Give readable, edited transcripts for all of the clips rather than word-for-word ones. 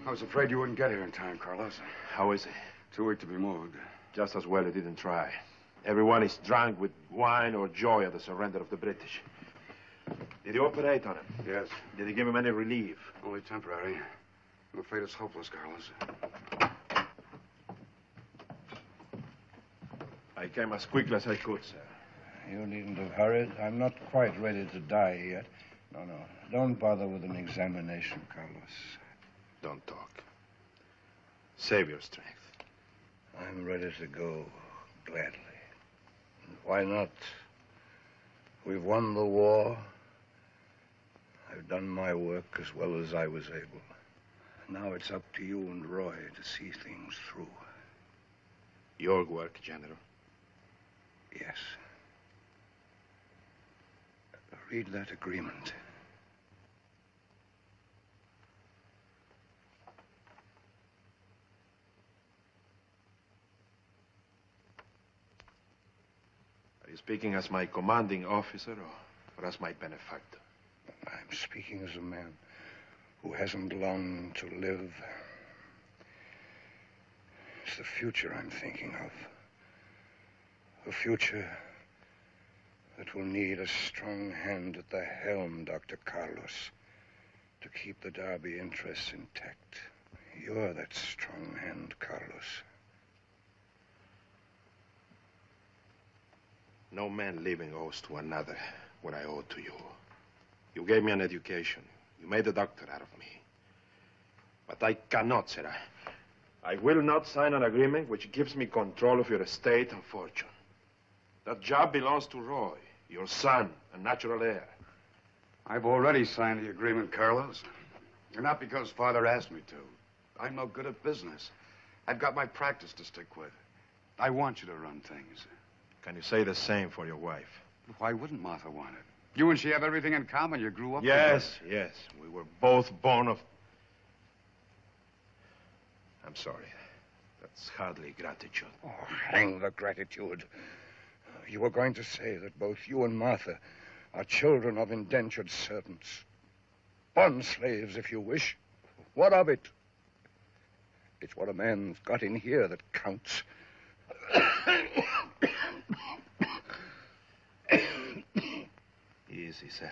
I was afraid you wouldn't get here in time, Carlos. How is he? Too weak to be moved. Just as well he didn't try. Everyone is drunk with wine or joy at the surrender of the British. Did you operate on him? Yes. Did he give him any relief? Only temporary. I'm afraid it's hopeless, Carlos. I came as quickly as I could, sir. You needn't have hurried. I'm not quite ready to die yet. No. Don't bother with an examination, Carlos. Don't talk. Save your strength. I'm ready to go, gladly. Why not? We've won the war. I've done my work as well as I was able. Now it's up to you and Roy to see things through. Your work, General. Yes. Read that agreement. Are you speaking as my commanding officer or as my benefactor? I'm speaking as a man who hasn't long to live. It's the future I'm thinking of. A future that will need a strong hand at the helm, Dr. Carlos, to keep the Derby interests intact. You're that strong hand, Carlos. No man living owes to another what I owe to you. You gave me an education. You made a doctor out of me. But I cannot, sir. I will not sign an agreement which gives me control of your estate and fortune. That job belongs to Roy, your son and natural heir. I've already signed the agreement, Carlos. And not because Father asked me to. I'm no good at business. I've got my practice to stick with. I want you to run things. Can you say the same for your wife? Why wouldn't Martha want it? You and she have everything in common. You grew up Yes. We were both born of... I'm sorry. That's hardly gratitude. Oh, hang the gratitude. You were going to say that both you and Martha are children of indentured servants. Bond slaves, if you wish. What of it? It's what a man's got in here that counts. Easy, sir.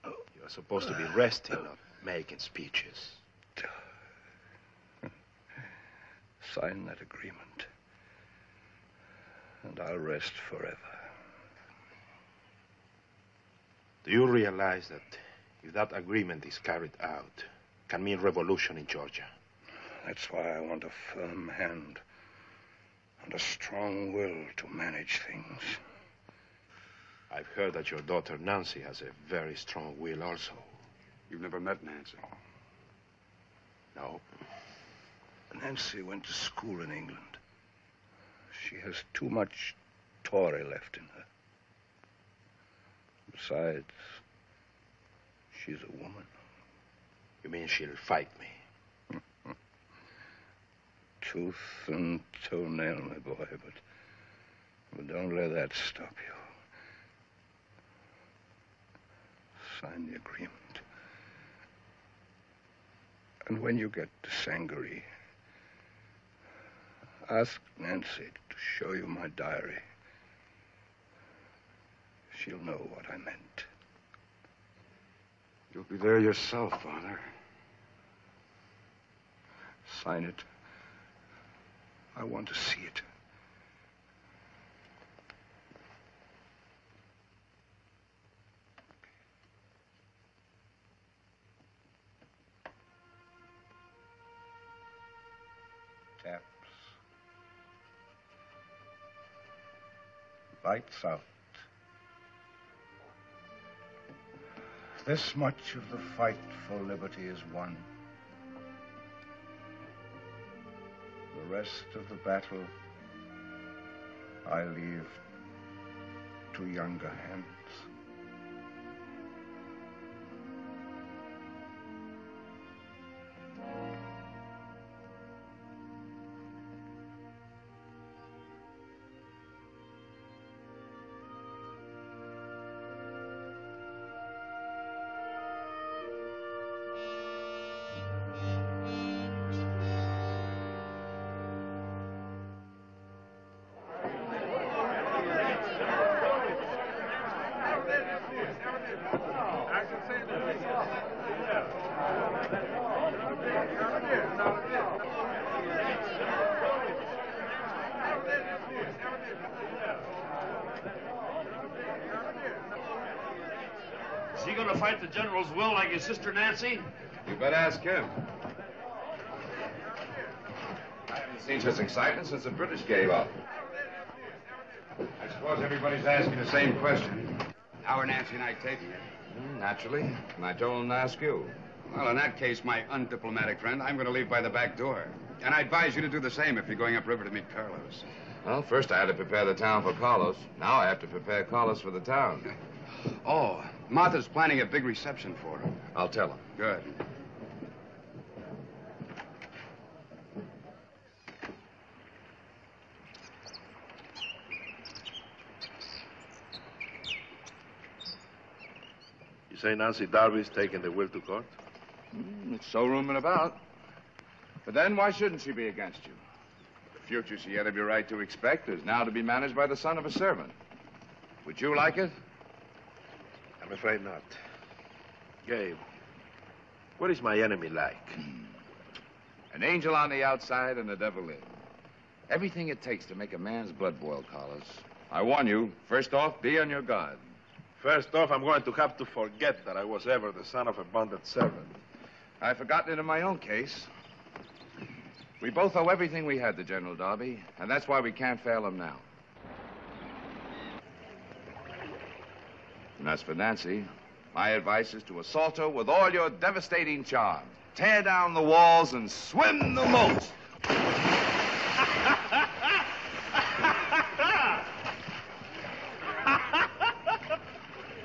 You're supposed to be resting, not making speeches. Sign that agreement, and I'll rest forever. Do you realize that if that agreement is carried out, it can mean revolution in Georgia? That's why I want a firm hand and a strong will to manage things. I've heard that your daughter Nancy has a very strong will also. You've never met Nancy? No. Nancy went to school in England. She has too much Tory left in her. Besides, she's a woman. You mean she'll fight me? Tooth and toenail, my boy, but don't let that stop you. Sign the agreement. And when you get to Sangaree, ask Nancy to show you my diary. She'll know what I meant. You'll be there yourself, Father. Sign it. I want to see it. Taps. lights out. This much of the fight for liberty is won. The rest of the battle I leave to younger hands. Is he going to fight the general's will like his sister Nancy? You better ask him. I haven't seen such excitement since the British gave up. I suppose everybody's asking the same question. How are Nancy and I taking it? Naturally. And I told him to ask you. Well, in that case, my undiplomatic friend, I'm going to leave by the back door. And I advise you to do the same if you're going upriver to meet Carlos. Well, first I had to prepare the town for Carlos. Now I have to prepare Carlos for the town. Oh, Martha's planning a big reception for him. I'll tell him. Good. You say Nancy Darby's taking the will to court? It's so rumored about. But then why shouldn't she be against you? The future she had every right to expect is now to be managed by the son of a servant. Would you like it? I'm afraid not. Gabe, what is my enemy like? An angel on the outside and a devil in. Everything it takes to make a man's blood boil, Carlos. I warn you, first off, be on your guard. First off, I'm going to have to forget that I was ever the son of a bonded servant. I've forgotten it in my own case. We both owe everything we had to General Darby, and that's why we can't fail him now. And as for Nancy, my advice is to assault her with all your devastating charm. Tear down the walls and swim the moat.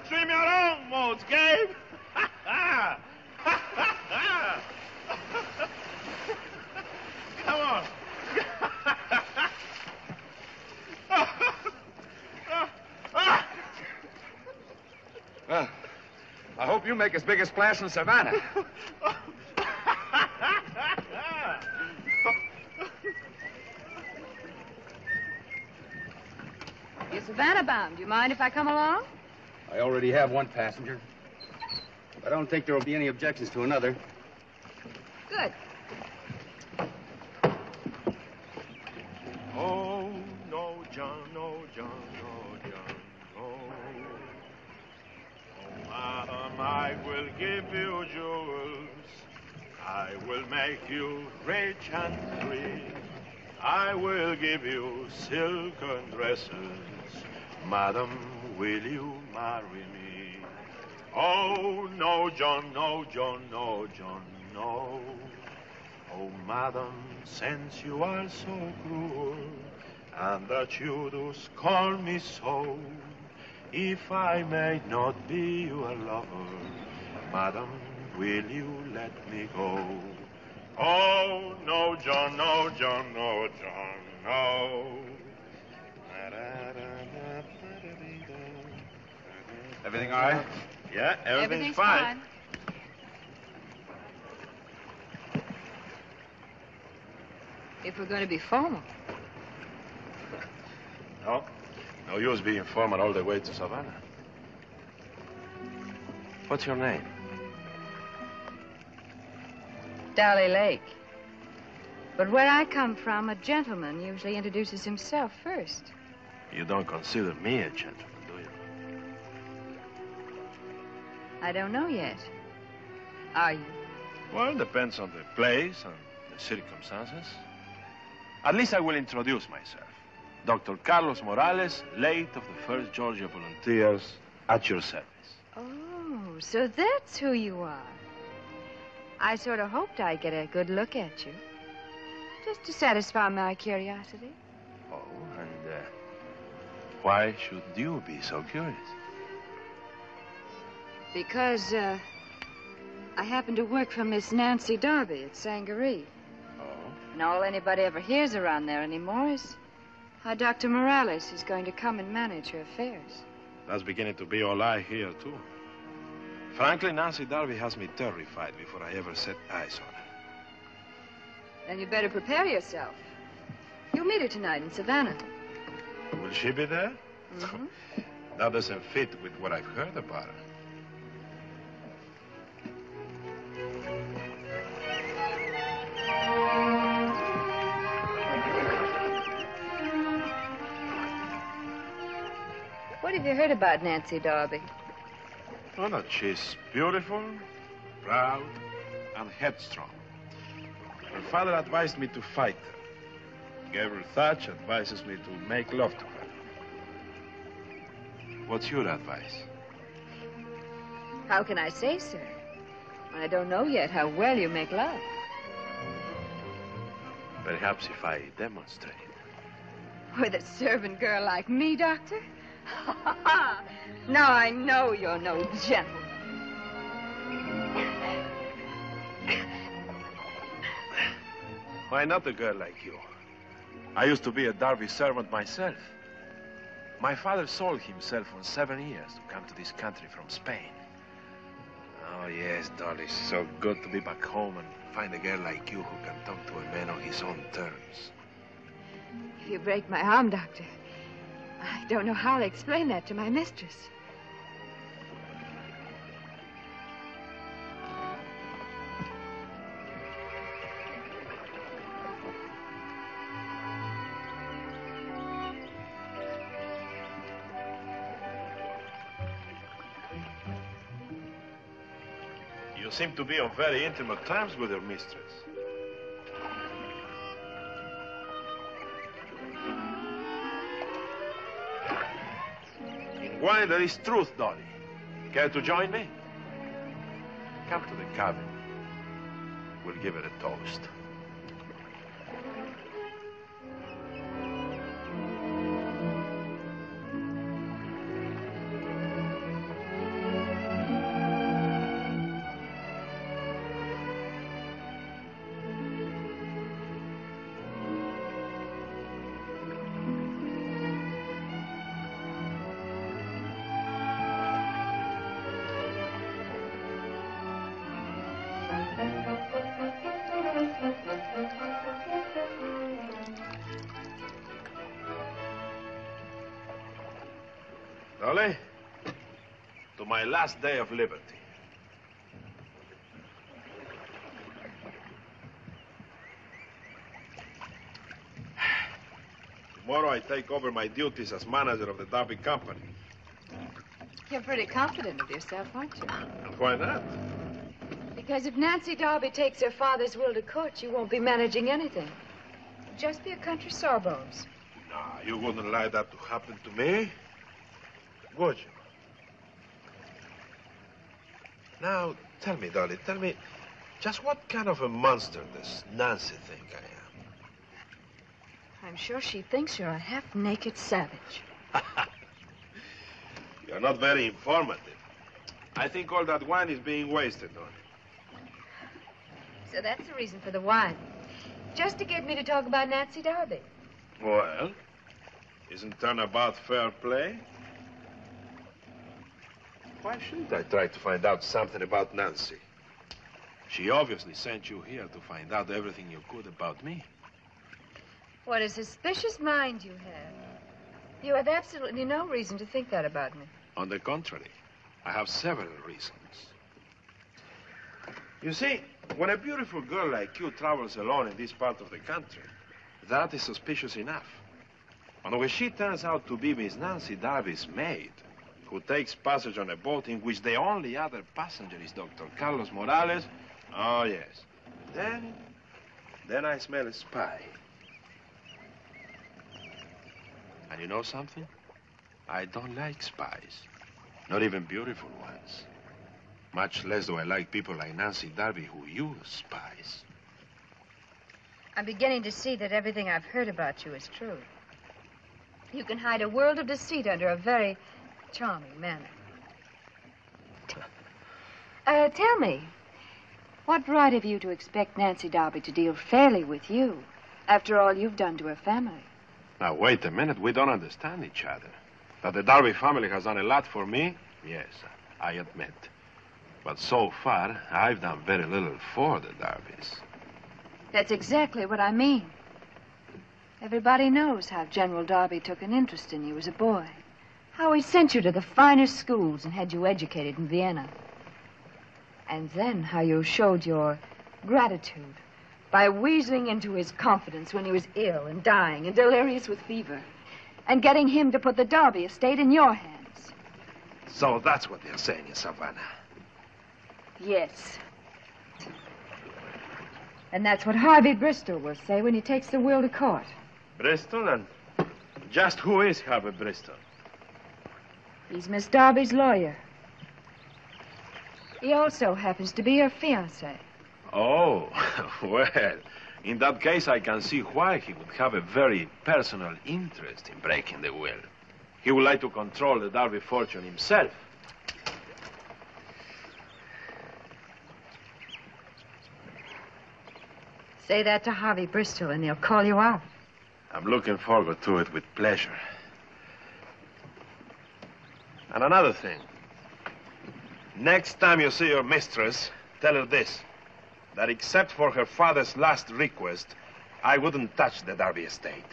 Swim your own moats, Gabe. Come on. Well, I hope you make as big a splash in Savannah. You're Savannah bound. Do you mind if I come along? I already have one passenger. I don't think there will be any objections to another. Good. Oh, no, John, no, John, no, John, no. Oh, madam, I will give you jewels. I will make you rich and free. I will give you silken dresses. Madam, will you marry me? Oh, no, John, no, John, no, John, no. Oh, madam, since you are so cruel, and that you do scorn me so, if I may not be your lover, madam, will you let me go? Oh, no, John, no, John, no, John, no. Everything all right? Yeah, everything's fine. If we're going to be formal. No use being formal all the way to Savannah. What's your name? Dolly Lake. But where I come from, a gentleman usually introduces himself first. You don't consider me a gentleman, do you? I don't know yet. Are you? Well, it depends on the place and the circumstances. At least I will introduce myself. Dr. Carlos Morales, late of the 1st Georgia Volunteers, at your service. Oh, so that's who you are. I sort of hoped I'd get a good look at you. Just to satisfy my curiosity. Oh, and why should you be so curious? Because, I happen to work for Miss Nancy Darby at Sangaree. Oh? And all anybody ever hears around there anymore is how Dr. Morales is going to come and manage her affairs. That's beginning to be all I hear, too. Frankly, Nancy Darby has me terrified before I ever set eyes on her. Then you better prepare yourself. You'll meet her tonight in Savannah. Will she be there? Mm-hmm. That doesn't fit with what I've heard about her. What have you heard about Nancy Darby? Oh, that she's beautiful, proud, and headstrong. Her father advised me to fight her. Gabriel Thatch advises me to make love to her. What's your advice? How can I say, sir? I don't know yet how well you make love. Perhaps if I demonstrate. With a servant girl like me, Doctor? Now I know you're no gentleman. Why not a girl like you? I used to be a Darby servant myself. My father sold himself on 7 years to come to this country from Spain. Oh, yes, Dolly, it's so good to be back home and find a girl like you who can talk to a man on his own terms. If you break my arm, Doctor, I don't know how to explain that to my mistress. You seem to be on very intimate terms with your mistress. In wine there is truth, Dolly. Care to join me? Come to the cabin. We'll give it a toast. Dolly, to my last day of liberty. Tomorrow I take over my duties as manager of the Darby Company. You're pretty confident of yourself, aren't you? And why not? Because if Nancy Darby takes her father's will to court, you won't be managing anything. You'll just be a country sawbones. Nah, you wouldn't like that to happen to me, would you? Now, tell me, Dolly, tell me, just what kind of a monster does Nancy think I am? I'm sure she thinks you're a half-naked savage. You're not very informative. I think all that wine is being wasted on. So that's the reason for the wine. Just to get me to talk about Nancy Darby. Well, isn't turnabout fair play? Why shouldn't I try to find out something about Nancy? She obviously sent you here to find out everything you could about me. What a suspicious mind you have. You have absolutely no reason to think that about me. On the contrary, I have several reasons. You see, when a beautiful girl like you travels alone in this part of the country, that is suspicious enough. And when she turns out to be Miss Nancy Darby's maid, who takes passage on a boat in which the only other passenger is Dr. Carlos Morales, oh, yes, then I smell a spy. And you know something? I don't like spies. Not even beautiful ones. Much less do I like people like Nancy Darby who use spies. I'm beginning to see that everything I've heard about you is true. You can hide a world of deceit under a very charming manner. Tell me, what right have you to expect Nancy Darby to deal fairly with you after all you've done to her family? Now, wait a minute. We don't understand each other. That the Darby family has done a lot for me, yes, I admit. But so far, I've done very little for the Darbys. That's exactly what I mean. Everybody knows how General Darby took an interest in you as a boy. How he sent you to the finest schools and had you educated in Vienna. And then how you showed your gratitude by weaseling into his confidence when he was ill and dying and delirious with fever, and getting him to put the Darby estate in your hands. So that's what they're saying in Savannah. Yes. And that's what Harvey Bristol will say when he takes the will to court. Bristol? And just who is Harvey Bristol? He's Miss Darby's lawyer. He also happens to be her fiancé. Oh, well, in that case, I can see why he would have a very personal interest in breaking the will. He would like to control the Darby fortune himself. Say that to Harvey Bristol and he'll call you out. I'm looking forward to it with pleasure. And another thing. Next time you see your mistress, tell her this. That except for her father's last request, I wouldn't touch the Darby estate.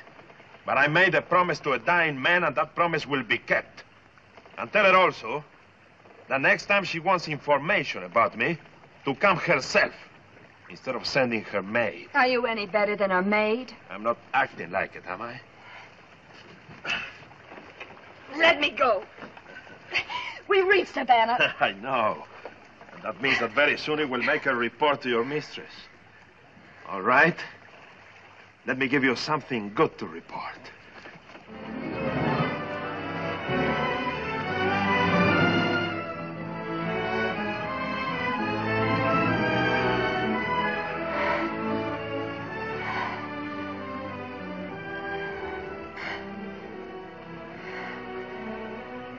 But I made a promise to a dying man, and that promise will be kept. And tell her also that next time she wants information about me, to come herself, instead of sending her maid. Are you any better than a maid? I'm not acting like it, am I? Let me go. We reached Savannah. I know. And that means that very soon he will make a report to your mistress. All right? Let me give you something good to report.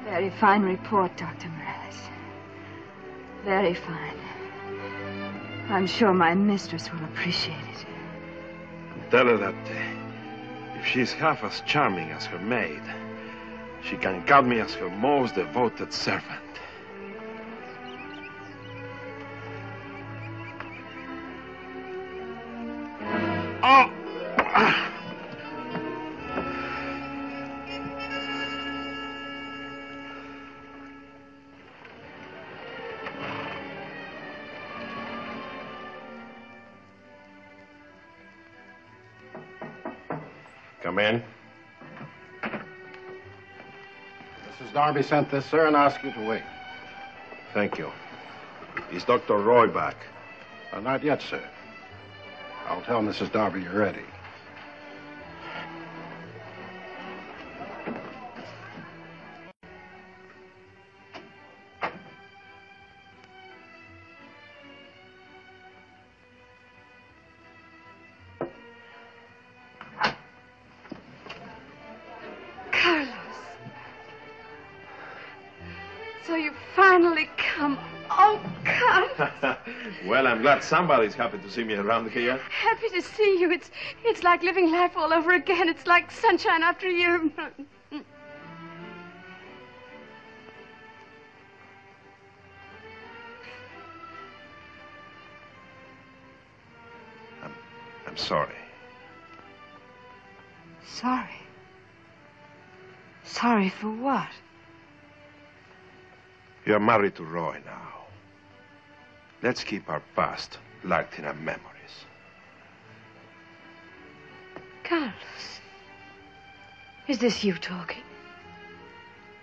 Very fine report, Dr. Morales. Very fine. I'm sure my mistress will appreciate it. Tell her that if she's half as charming as her maid, she can count me as her most devoted servant. Oh! Come in. Mrs. Darby sent this, sir, and asked you to wait. Thank you. Is Dr. Roy back? Not yet, sir. I'll tell Mrs. Darby you're ready. So you finally come. Oh, Carlos. Well, I'm glad somebody's happy to see me around here. Happy to see you. It's like living life all over again. It's like sunshine after a year. I'm sorry. Sorry? Sorry for what? You're married to Roy now. Let's keep our past locked in our memories. Carlos, is this you talking?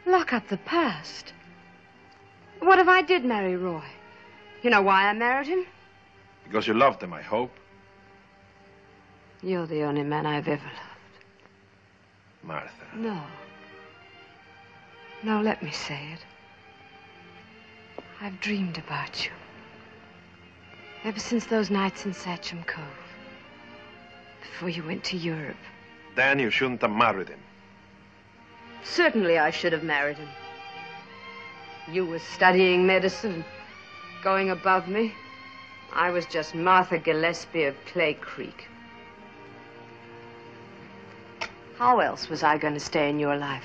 Lock up the past. What if I did marry Roy? You know why I married him? Because you loved him, I hope. You're the only man I've ever loved. Martha. No. No, let me say it. I've dreamed about you. Ever since those nights in Sachem Cove. Before you went to Europe. Then you shouldn't have married him. Certainly I should have married him. You were studying medicine, going above me. I was just Martha Gillespie of Clay Creek. How else was I going to stay in your life?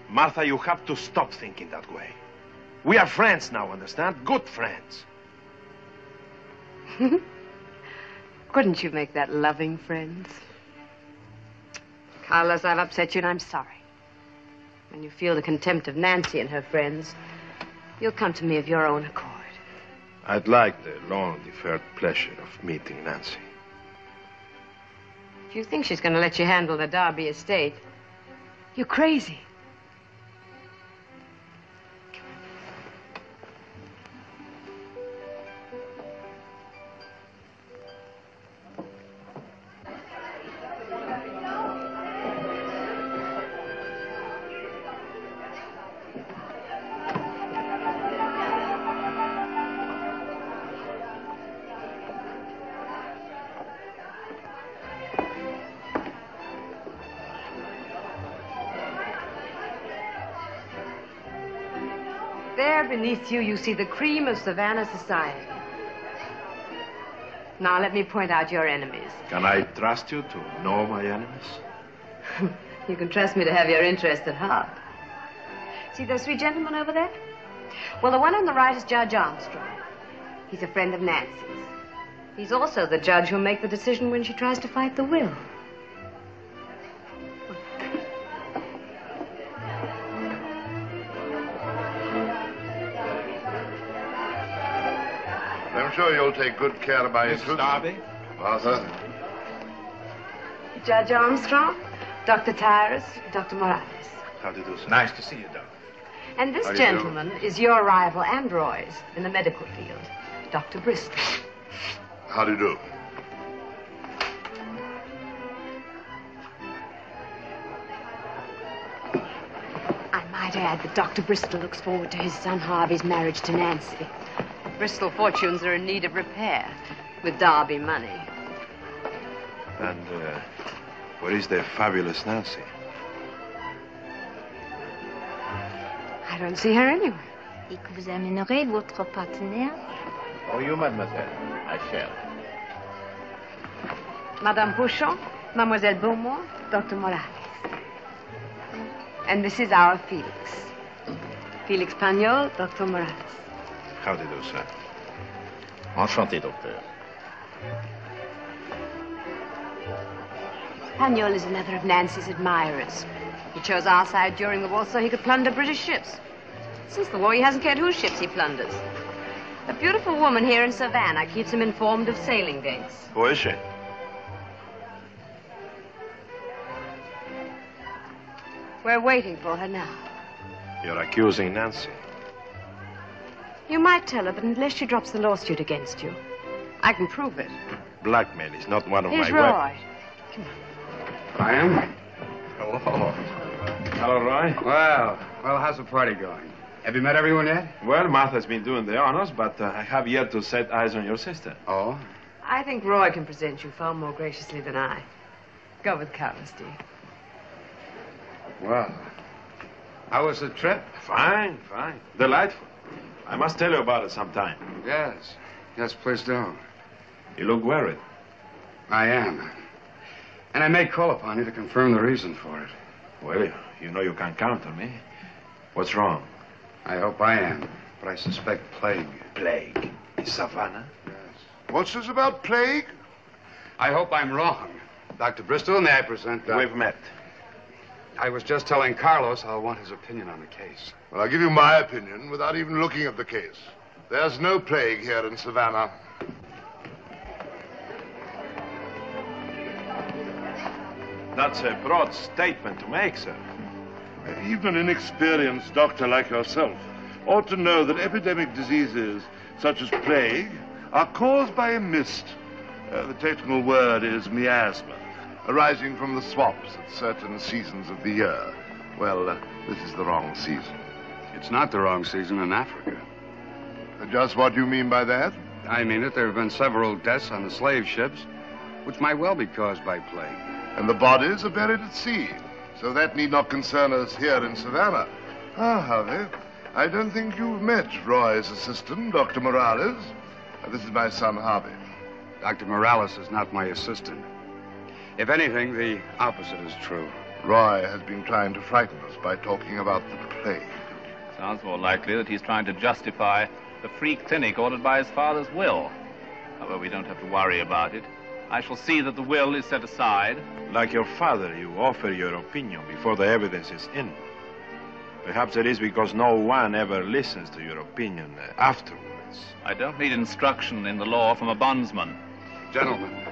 Martha, you have to stop thinking that way. We are friends now, understand? Good friends. Couldn't you make that loving friends? Carlos, I've upset you and I'm sorry. When you feel the contempt of Nancy and her friends, you'll come to me of your own accord. I'd like the long-deferred pleasure of meeting Nancy. If you think she's going to let you handle the Derby estate, you're crazy. There beneath you, you see the cream of Savannah society. Now, let me point out your enemies. Can I trust you to know my enemies? You can trust me to have your interest at heart. See those three gentlemen over there? Well, the one on the right is Judge Armstrong. He's a friend of Nancy's. He's also the judge who'll make the decision when she tries to fight the will. I'm sure you'll take good care of my Miss interests. Darby? Martha? Judge Armstrong, Dr. Tyrus, Dr. Morales. How do you do, sir? Nice to see you, Doc. And this How do you do? gentleman is your rival and Roy's in the medical field, Dr. Bristol. How do you do? I might add that Dr. Bristol looks forward to his son Harvey's marriage to Nancy. Bristol fortunes are in need of repair, with Derby money. And where is the fabulous Nancy? I don't see her anywhere. Et que vous amènerez votre partenaire? Oh, you, mademoiselle. I shall. Madame Pouchon, Mademoiselle Beaumont, Dr. Morales. And this is our Felix. Felix Pagnol, Dr. Morales. How do you do, sir? Enchanté, docteur. Pagnol is another of Nancy's admirers. He chose our side during the war so he could plunder British ships. Since the war, he hasn't cared whose ships he plunders. A beautiful woman here in Savannah keeps him informed of sailing dates. Who is she? We're waiting for her now. You're accusing Nancy. You might tell her, but unless she drops the lawsuit against you, I can prove it. Blackmail is not one of Here's my Roy. Come on. I am? Hello. Hello, Roy. Well, how's the party going? Have you met everyone yet? Well, Martha's been doing the honors, but I have yet to set eyes on your sister. Oh? I think Roy can present you far more graciously than I. Go with Carlos, dear. Well, how was the trip? Fine, fine. Delightful. I must tell you about it sometime. Yes. Yes, please do. You look worried. I am. And I may call upon you to confirm the reason for it. Well, you know you can count on me. What's wrong? I hope I am, but I suspect plague. Plague in Savannah? Yes. What's this about plague? I hope I'm wrong. Dr. Bristol, may I present Dr. We've met. I was just telling Carlos I'll want his opinion on the case. Well, I'll give you my opinion without even looking at the case. There's no plague here in Savannah. That's a broad statement to make, sir. Even an inexperienced doctor like yourself ought to know that epidemic diseases such as plague are caused by a mist. The technical word is miasma. arising from the swaps at certain seasons of the year. Well, this is the wrong season. It's not the wrong season in Africa. Just what do you mean by that? I mean it. There have been several deaths on the slave ships, which might well be caused by plague. And the bodies are buried at sea, so that need not concern us here in Savannah. Ah, Harvey, I don't think you've met Roy's assistant, Dr. Morales. This is my son, Harvey. Dr. Morales is not my assistant. If anything, the opposite is true. Roy has been trying to frighten us by talking about the plague. Sounds more likely that he's trying to justify the freak clinic ordered by his father's will. However, we don't have to worry about it. I shall see that the will is set aside. Like your father, you offer your opinion before the evidence is in. Perhaps it is because no one ever listens to your opinion afterwards. I don't need instruction in the law from a bondsman. Gentlemen,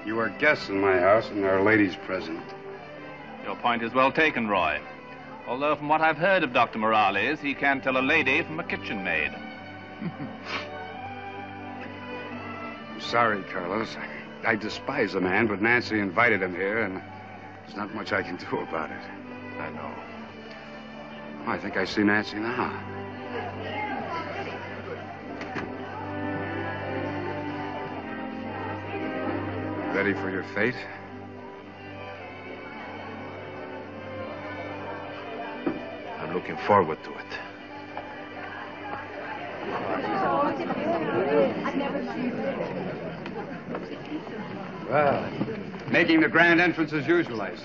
you are guests in my house and there are ladies present. Your point is well taken, Roy. Although from what I've heard of Dr. Morales, he can tell a lady from a kitchen maid. I'm sorry, Carlos. I despise the man, but Nancy invited him here, and there's not much I can do about it. I know. Oh, I think I see Nancy now. Ready for your fate? I'm looking forward to it. Well, making the grand entrance as usual, I see.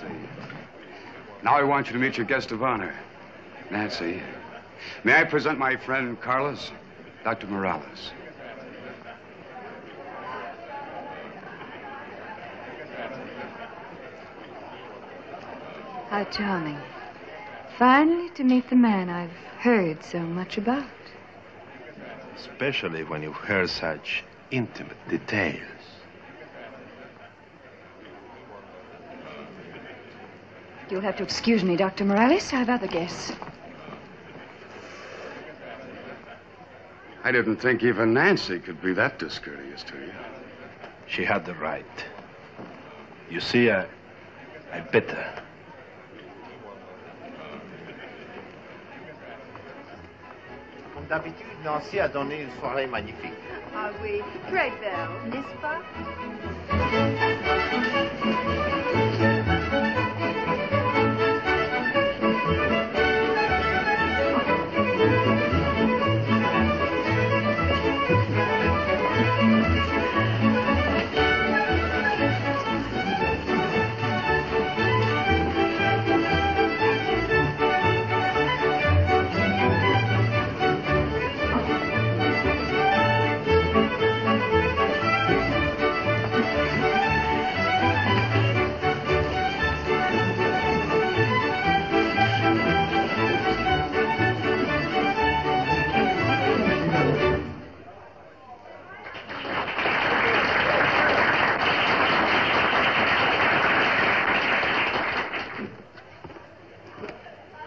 Now I want you to meet your guest of honor, Nancy. May I present my friend Carlos, Dr. Morales. How charming. Finally to meet the man I've heard so much about. Especially when you've heard such intimate details. You'll have to excuse me, Dr. Morales. I have other guests. I didn't think even Nancy could be that discourteous to you. She had the right. You see, I bit her. Comme d'habitude, Nancy a donné une soirée magnifique. Ah oui, très belle, n'est-ce pas?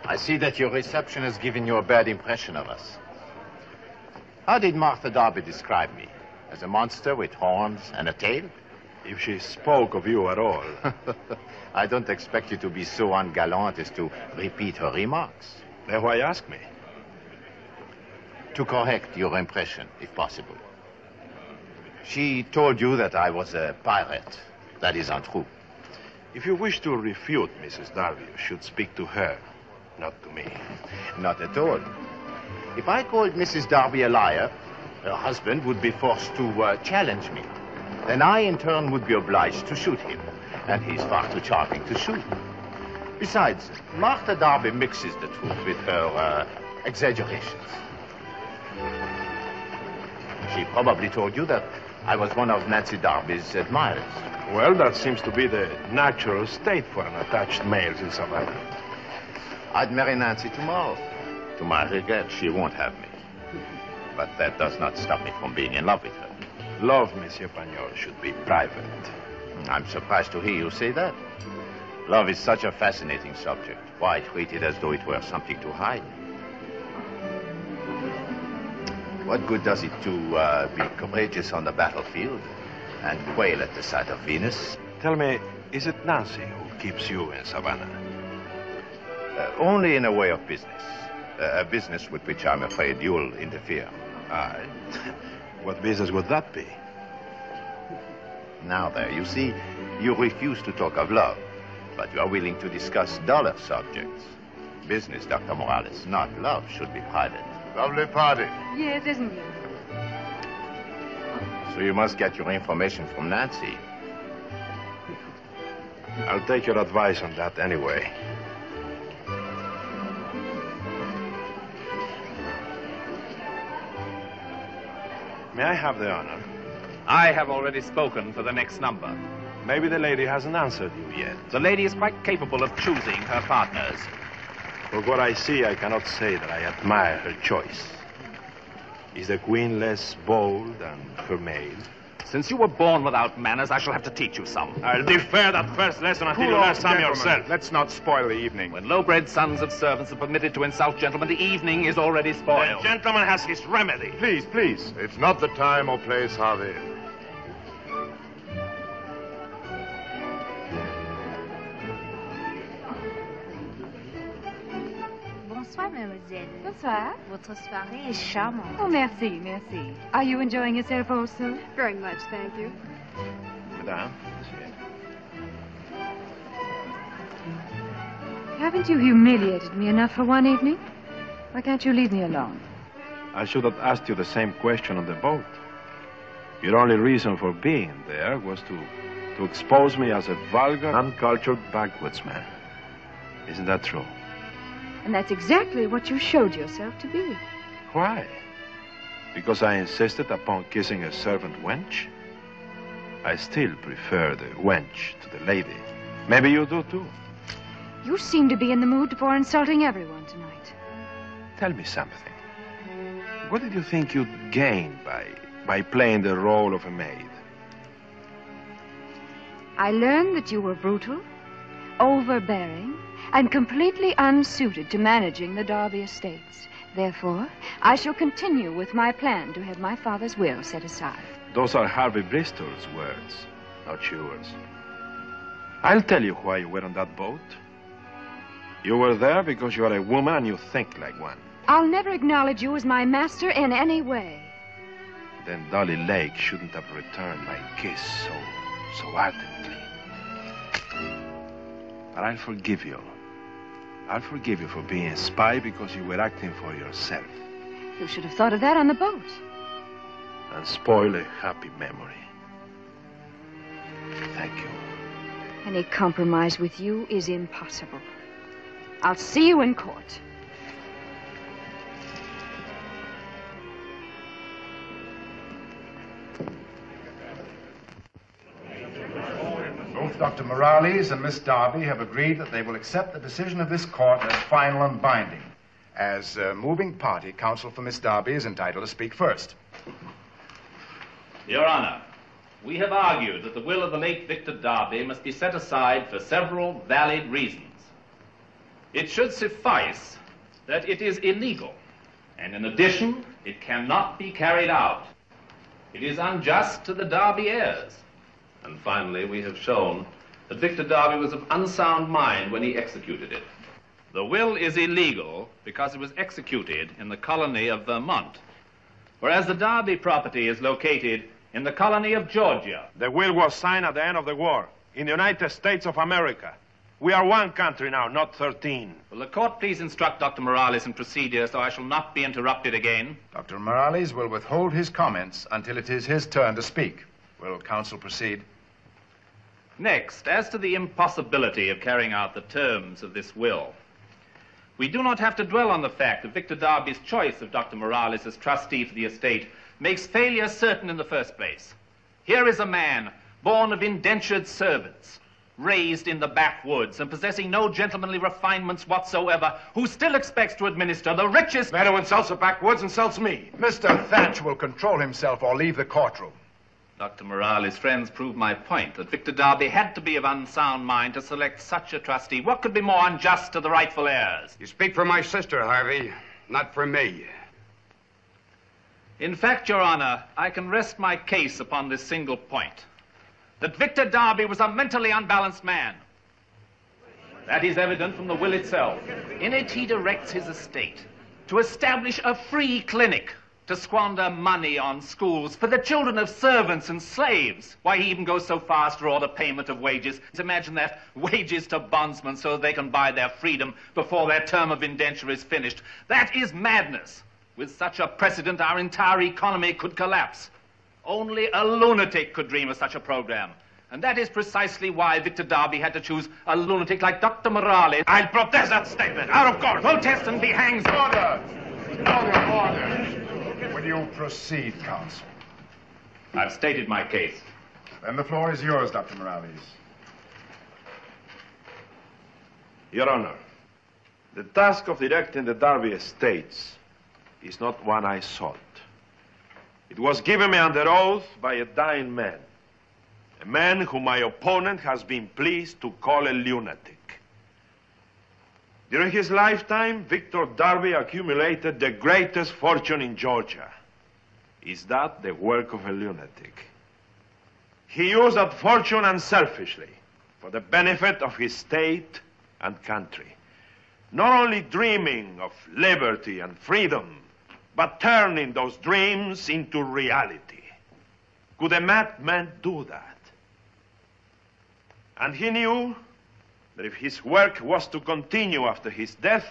I see that your reception has given you a bad impression of us. How did Martha Darby describe me? As a monster with horns and a tail? If she spoke of you at all. I don't expect you to be so ungallant as to repeat her remarks. Then why ask me? To correct your impression, if possible. She told you that I was a pirate. That is untrue. If you wish to refute Mrs. Darby, you should speak to her, not to me. Not at all. If I called Mrs. Darby a liar, her husband would be forced to challenge me. Then I, in turn, would be obliged to shoot him. And he's far too charming to shoot. Besides, Martha Darby mixes the truth with her exaggerations. She probably told you that I was one of Nancy Darby's admirers. Well, that seems to be the natural state for unattached males in Savannah. I'd marry Nancy tomorrow. To my regret, she won't have me. But that does not stop me from being in love with her. Love, Monsieur Pagnol, should be private. I'm surprised to hear you say that. Love is such a fascinating subject. Why treat it as though it were something to hide? What good does it to be courageous on the battlefield and quail at the sight of Venus? Tell me, Is it Nancy who keeps you in Savannah? Only in a way of business. A business with which I'm afraid you'll interfere. Aye. What business would that be? Now there, you see, you refuse to talk of love, but you are willing to discuss duller subjects. Business, Dr. Morales, not love, should be private. Lovely party. Yes, isn't it? So you must get your information from Nancy. I'll take your advice on that anyway. May I have the honor? I have already spoken for the next number. Maybe the lady hasn't answered you yet. The lady is quite capable of choosing her partners. For what I see, I cannot say that I admire her choice. Is the queen less bold than her maid? Since you were born without manners, I shall have to teach you some. I'll defer that first lesson until you learn some yourself. Let's not spoil the evening. When low-bred sons of servants are permitted to insult gentlemen, the evening is already spoiled. The gentleman has his remedy. Please, please. It's not the time or place, Harvey. Bonsoir, mademoiselle. Bonsoir. Votre soirée est charmante. Oh, merci, merci. Are you enjoying yourself also? Very much, thank you. Madame. Haven't you humiliated me enough for one evening? Why can't you leave me alone? I should have asked you the same question on the boat. Your only reason for being there was to expose me as a vulgar, uncultured backwoodsman. Isn't that true? And that's exactly what you showed yourself to be. Why? Because I insisted upon kissing a servant wench? I still prefer the wench to the lady. Maybe you do too. You seem to be in the mood for insulting everyone tonight. Tell me something. What did you think you'd gain by playing the role of a maid? I learned that you were brutal, overbearing, and completely unsuited to managing the Derby estates. Therefore, I shall continue with my plan to have my father's will set aside. Those are Harvey Bristol's words, not yours. I'll tell you why you were on that boat. You were there because you are a woman and you think like one. I'll never acknowledge you as my master in any way. Then Dolly Lake shouldn't have returned my kiss so ardently. But I'll forgive you. I'll forgive you for being a spy because you were acting for yourself. You should have thought of that on the boat. And spoil a happy memory. Thank you. Any compromise with you is impossible. I'll see you in court. Both Dr. Morales and Miss Darby have agreed that they will accept the decision of this court as final and binding. As moving party, counsel for Miss Darby is entitled to speak first. Your Honor, we have argued that the will of the late Victor Darby must be set aside for several valid reasons. It should suffice that it is illegal, and in addition, it cannot be carried out. It is unjust to the Darby heirs. And finally, we have shown that Victor Darby was of unsound mind when he executed it. The will is illegal because it was executed in the colony of Vermont, whereas the Darby property is located in the colony of Georgia. The will was signed at the end of the war in the United States of America. We are one country now, not 13. Will the court please instruct Dr. Morales in procedure so I shall not be interrupted again? Dr. Morales will withhold his comments until it is his turn to speak. Will counsel proceed? Next, as to the impossibility of carrying out the terms of this will, we do not have to dwell on the fact that Victor Darby's choice of Dr. Morales as trustee for the estate makes failure certain in the first place. Here is a man born of indentured servants, raised in the backwoods and possessing no gentlemanly refinements whatsoever, who still expects to administer the richest... Man who insults the backwoods insults me. Mr. Thatch will control himself or leave the courtroom. Dr. Morales' friends prove my point, that Victor Darby had to be of unsound mind to select such a trustee. What could be more unjust to the rightful heirs? You speak for my sister, Harvey, not for me. In fact, Your Honor, I can rest my case upon this single point. that Victor Darby was a mentally unbalanced man. That is evident from the will itself. In it, he directs his estate to establish a free clinic to squander money on schools for the children of servants and slaves. Why, he even goes so far as to order payment of wages. Imagine that, wages to bondsmen so they can buy their freedom before their term of indenture is finished. That is madness. With such a precedent, our entire economy could collapse. Only a lunatic could dream of such a program. And that is precisely why Victor Darby had to choose a lunatic like Dr. Morales. I'll protest that statement. Out of court. Protest and be hanged. Order! Order! Will you proceed, counsel? I've stated my case. Then the floor is yours, Dr. Morales. Your Honor, the task of directing the Darby estates is not one I sought. It was given me under oath by a dying man, a man whom my opponent has been pleased to call a lunatic. During his lifetime, Victor Darby accumulated the greatest fortune in Georgia. Is that the work of a lunatic? He used that fortune unselfishly for the benefit of his state and country, not only dreaming of liberty and freedom, but turning those dreams into reality. Could a madman do that? And he knew that if his work was to continue after his death,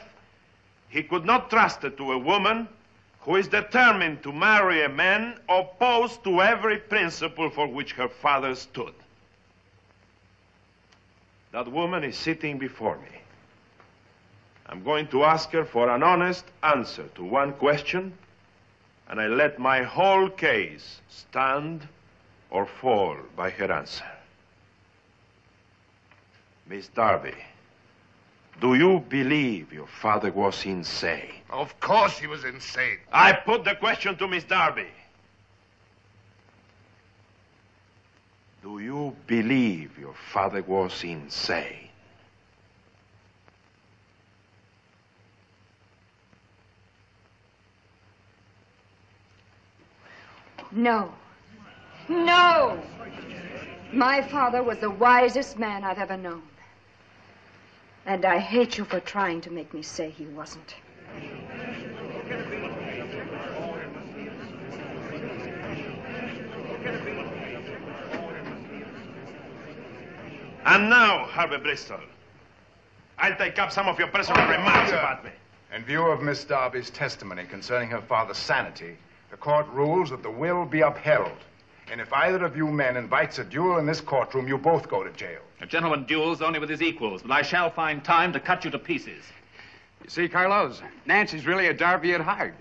he could not trust it to a woman who is determined to marry a man opposed to every principle for which her father stood. That woman is sitting before me. I'm going to ask her for an honest answer to one question, and I let my whole case stand or fall by her answer. Miss Darby, do you believe your father was insane? Of course he was insane. I put the question to Miss Darby. Do you believe your father was insane? No. No! My father was the wisest man I've ever known. And I hate you for trying to make me say he wasn't. And now, Harvey Bristol, I'll take up some of your personal remarks about me. In view of Miss Darby's testimony concerning her father's sanity, the court rules that the will be upheld. And if either of you men invites a duel in this courtroom, you both go to jail. A gentleman duels only with his equals, but I shall find time to cut you to pieces. You see, Carlos, Nancy's really a Darby at heart.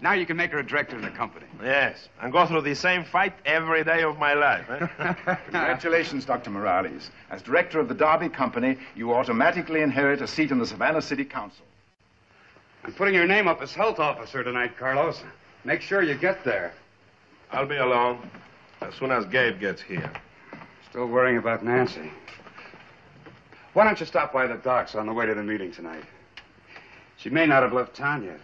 Now you can make her a director in the company. Yes, and go through the same fight every day of my life. Eh? Congratulations, Dr. Morales. As director of the Darby Company, you automatically inherit a seat in the Savannah City Council. I'm putting your name up as health officer tonight, Carlos. Make sure you get there. I'll be along as soon as Gabe gets here. Still worrying about Nancy. Why don't you stop by the docks on the way to the meeting tonight? She may not have left town yet.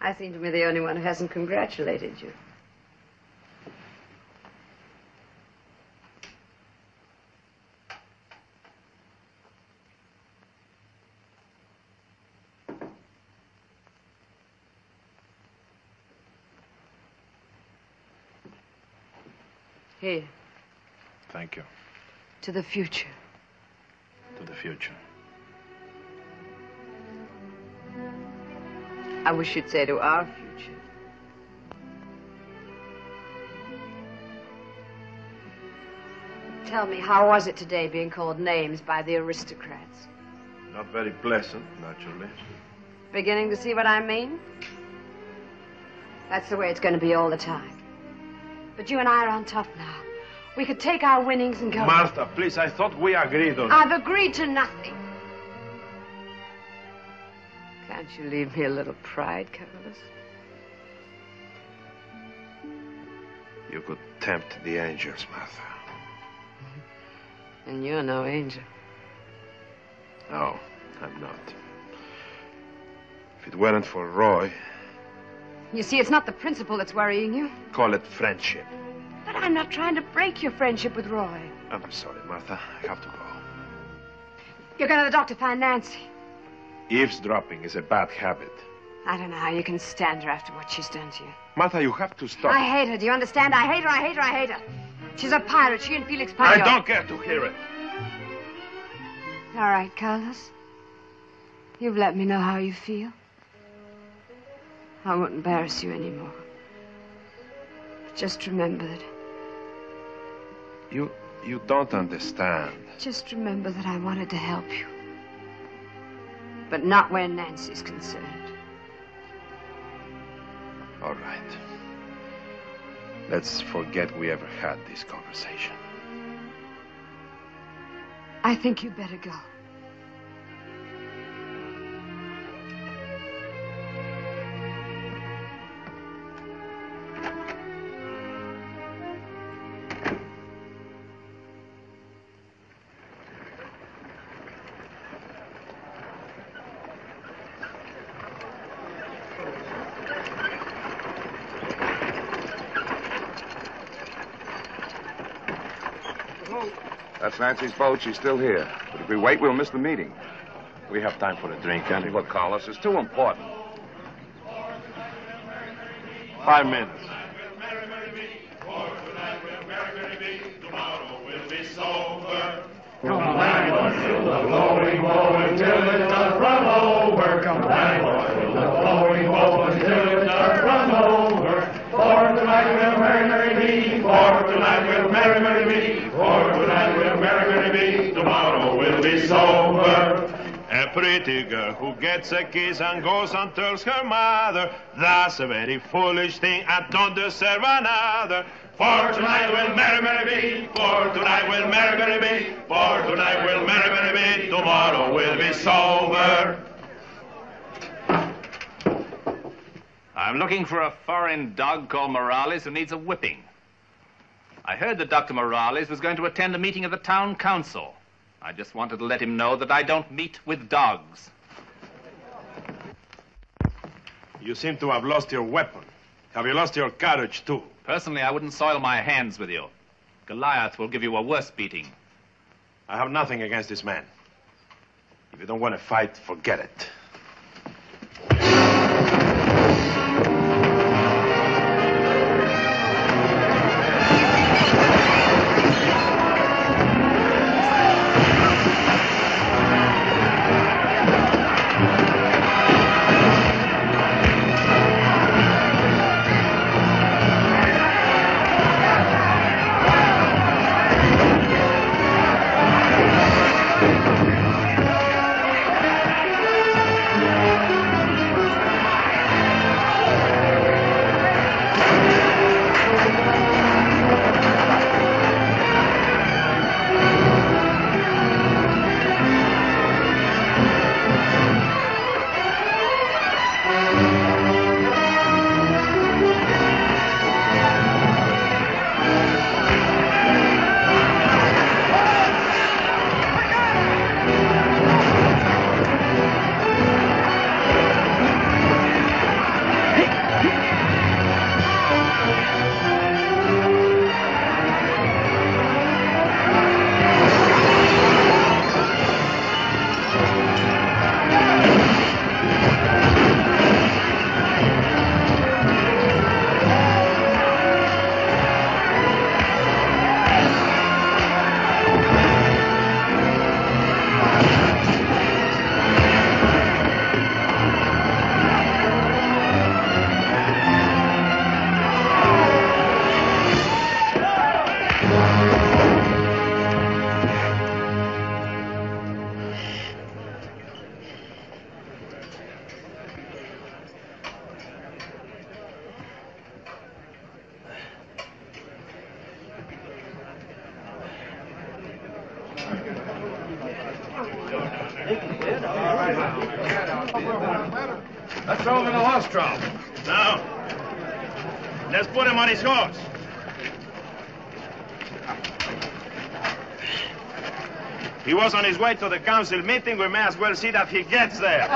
I seem to be the only one who hasn't congratulated you. Here. Thank you. To the future. To the future. I wish you'd say to our future. Tell me, how was it today being called names by the aristocrats? Not very pleasant, naturally. Beginning to see what I mean? That's the way it's going to be all the time. But you and I are on top now. We could take our winnings and go. Martha, please, I thought we agreed on... I've agreed to nothing. Can't you leave me a little pride, Carlos? You could tempt the angels, Martha. And you're no angel. No, I'm not. If it weren't for Roy... You see, it's not the principle that's worrying you. Call it friendship. But I'm not trying to break your friendship with Roy. I'm sorry, Martha. I have to go. You're going to the doctor to find Nancy. Eavesdropping is a bad habit. I don't know how you can stand her after what she's done to you. Martha, you have to stop. I hate her. Do you understand? I hate her, I hate her, I hate her. She's a pirate. She and Felix Payot. I don't care to hear it. All right, Carlos. You've let me know how you feel. I won't embarrass you anymore. Just remember that... You don't understand. Just remember that I wanted to help you. But not where Nancy's concerned. All right. Let's forget we ever had this conversation. I think you'd better go. That's Nancy's boat. She's still here. But if we wait, we'll miss the meeting. We have time for a drink, Hey, look, Carlos, it's too important. 5 minutes. Come back to the flowing boat until it does run over. Come back to the flowing boat until it does run over. For tonight we'll merry be. For tonight we'll merry be. For tonight we'll merry be. Tomorrow we'll be sober. A pretty girl who gets a kiss and goes and tells her mother, that's a very foolish thing, I don't deserve another. For tonight we'll merry be. For tonight we'll merry be. For tonight we'll merry be. Tomorrow we'll be sober. I'm looking for a foreign dog called Morales who needs a whipping. I heard that Dr. Morales was going to attend a meeting of the town council. I just wanted to let him know that I don't meet with dogs. You seem to have lost your weapon. Have you lost your courage, too? Personally, I wouldn't soil my hands with you. Goliath will give you a worse beating. I have nothing against this man. If you don't want to fight, forget it. Let's throw him in the horse trough. No. Let's put him on his horse. He was on his way to the council meeting. We may as well see that he gets there.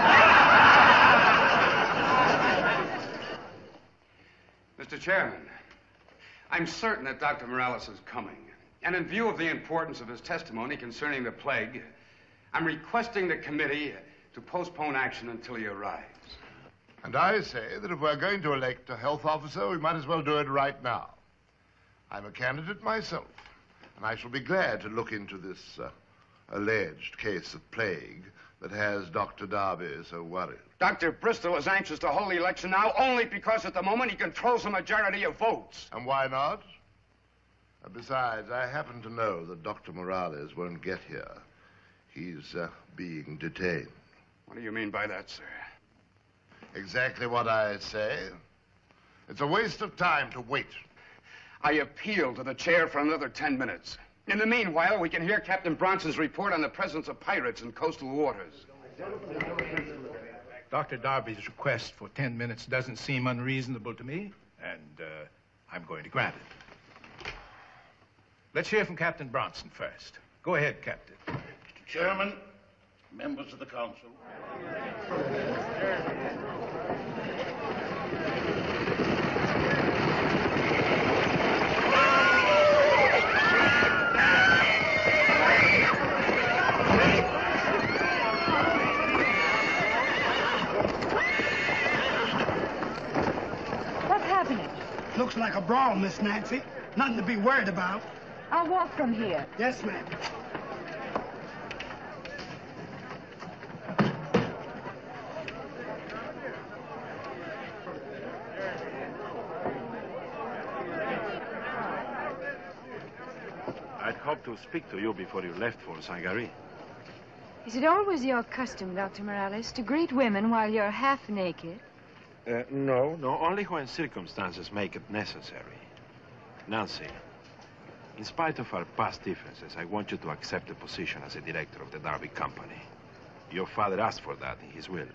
Mr. Chairman, I'm certain that Dr. Morales is coming. And in view of the importance of his testimony concerning the plague, I'm requesting the committee to postpone action until he arrives. And I say that if we're going to elect a health officer, we might as well do it right now. I'm a candidate myself, and I shall be glad to look into this alleged case of plague that has Dr. Darby so worried. Dr. Bristol is anxious to hold the election now only because at the moment he controls the majority of votes. And why not? Besides, I happen to know that Dr. Morales won't get here. He's being detained. What do you mean by that, sir? Exactly what I say. It's a waste of time to wait. I appeal to the chair for another 10 minutes. In the meanwhile, we can hear Captain Bronson's report on the presence of pirates in coastal waters. Dr. Darby's request for 10 minutes doesn't seem unreasonable to me, and I'm going to grant it. Let's hear from Captain Bronson first. Go ahead, Captain. Mr. Chairman, members of the council. What's happening? Looks like a brawl, Miss Nancy. Nothing to be worried about. I'll walk from here. Yes, ma'am. I'd hoped to speak to you before you left for Sangari. Is it always your custom, Dr. Morales, to greet women while you're half naked? No, only when circumstances make it necessary. Nancy, in spite of our past differences, I want you to accept the position as a director of the Darby Company. Your father asked for that in his will.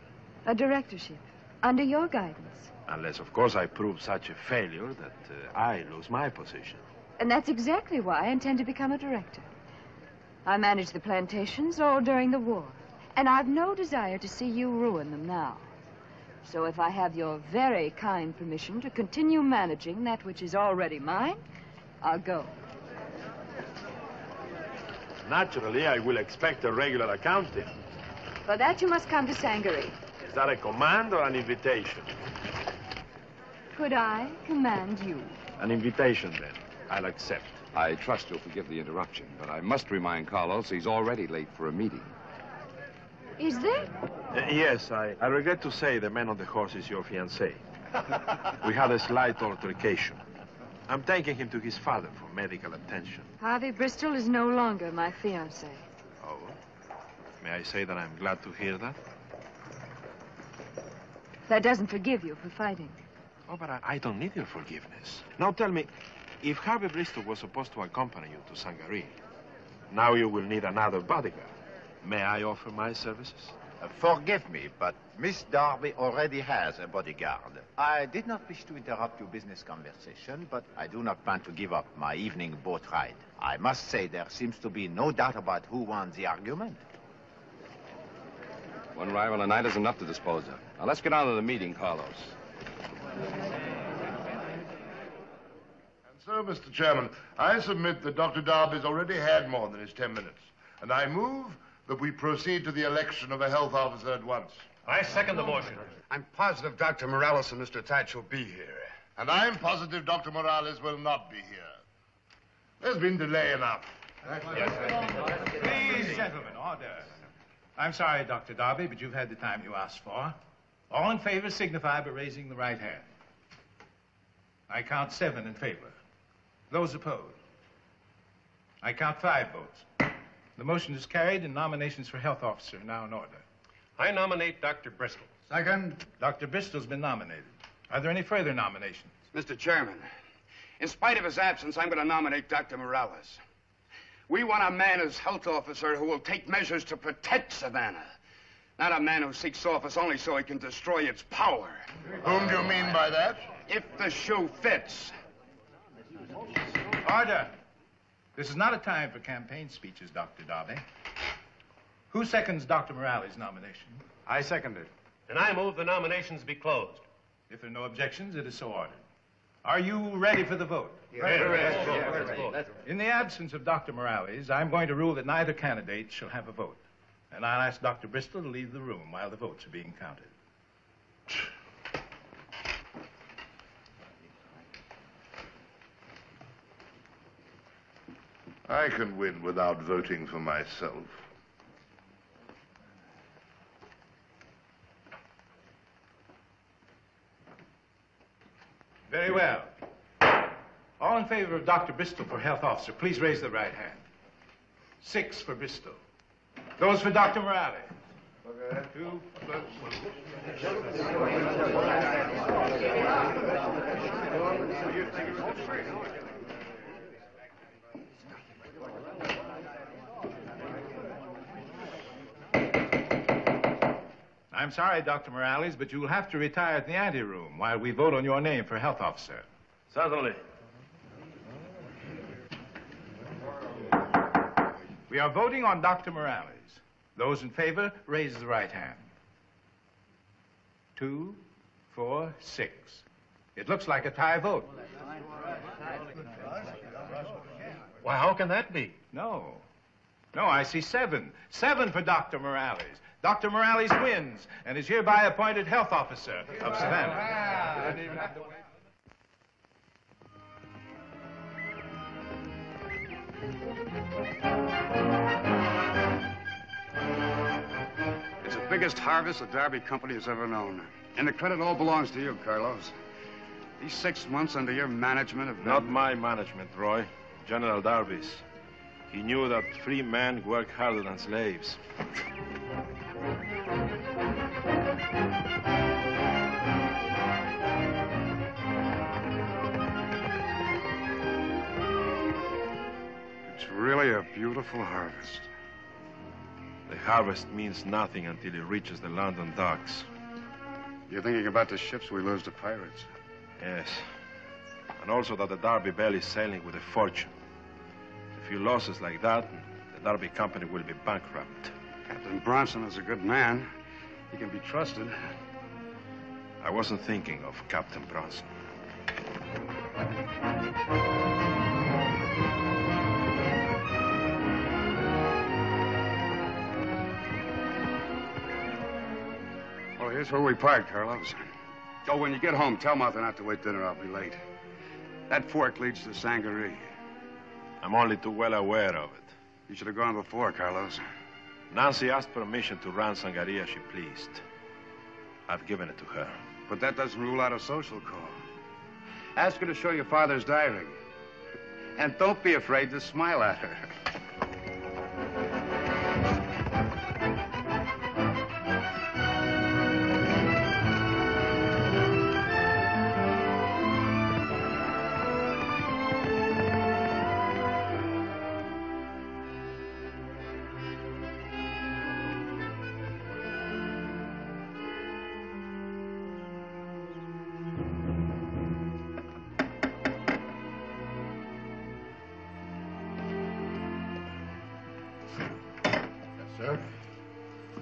A directorship, under your guidance. Unless, of course, I prove such a failure that I lose my position. And that's exactly why I intend to become a director. I managed the plantations all during the war, and I've no desire to see you ruin them now. So if I have your very kind permission to continue managing that which is already mine, I'll go. Naturally, I will expect a regular accounting. For that, you must come to Sangari. Is that a command or an invitation? Could I command you? An invitation, then. I'll accept. I trust you'll forgive the interruption, but I must remind Carlos he's already late for a meeting. Is there? Yes, I regret to say the man on the horse is your fiancé. We had a slight altercation. I'm taking him to his father for medical attention. Harvey Bristol is no longer my fiancé. Oh? May I say that I'm glad to hear that? That doesn't forgive you for fighting. Oh, but I don't need your forgiveness. Now tell me, if Harvey Bristol was supposed to accompany you to Sangari, now you will need another bodyguard. May I offer my services? Forgive me, but Miss Darby already has a bodyguard. I did not wish to interrupt your business conversation, but I do not plan to give up my evening boat ride. I must say there seems to be no doubt about who won the argument. One rival a night is enough to dispose of. Now, let's get on to the meeting, Carlos. And so, Mr. Chairman, I submit that Dr. Darby's already had more than his 10 minutes. And I move that we proceed to the election of a health officer at once. I second the motion. I'm positive Dr. Morales and Mr. Thatch will be here. And I'm positive Dr. Morales will not be here. There's been delay enough. Please, gentlemen, order. I'm sorry, Dr. Darby, but you've had the time you asked for. All in favor signify by raising the right hand. I count 7 in favor. Those opposed? I count 5 votes. The motion is carried, and nominations for health officer are now in order. I nominate Dr. Bristol. Second. Dr. Bristol's been nominated. Are there any further nominations? Mr. Chairman, in spite of his absence, I'm going to nominate Dr. Morales. We want a man as health officer who will take measures to protect Savannah. Not a man who seeks office only so he can destroy its power. Whom do you mean by that? If the shoe fits. Order. This is not a time for campaign speeches, Dr. Darby. Who seconds Dr. Morales' nomination? I second it. And I move the nominations be closed. If there are no objections, it is so ordered. Are you ready for the vote? Yes. In the absence of Dr. Morales, I'm going to rule that neither candidate shall have a vote. And I'll ask Dr. Bristol to leave the room while the votes are being counted. I can win without voting for myself. Very well. All in favor of Dr. Bristol for health officer, please raise the right hand. 6 for Bristol. Those for Dr. Morales. 2 plus 1. I'm sorry, Dr. Morales, but you'll have to retire at the anteroom while we vote on your name for health officer. Certainly. We are voting on Dr. Morales. Those in favor, raise the right hand. 2, 4, 6. It looks like a tie vote. Why, how can that be? No, I see 7. 7 for Dr. Morales. Dr. Morales wins and is hereby appointed health officer of Savannah. It's the biggest harvest the Derby Company has ever known. And the credit all belongs to you, Carlos. These 6 months under your management have been... Not my management, Roy. General Darby's. He knew that free men work harder than slaves. It's really a beautiful harvest. The harvest means nothing until it reaches the London docks. You're thinking about the ships we lose to pirates? Yes. And also that the Derby Belle is sailing with a fortune. A few losses like that, and the Derby Company will be bankrupt. Captain Bronson is a good man. He can be trusted. I wasn't thinking of Captain Bronson. Well, here's where we park, Carlos. Oh, when you get home, tell Martha not to wait dinner. I'll be late. That fork leads to Sangaree. I'm only too well aware of it. You should have gone before, Carlos. Nancy asked permission to run Sangaree as she pleased. I've given it to her. But that doesn't rule out a social call. Ask her to show your father's diary. And don't be afraid to smile at her.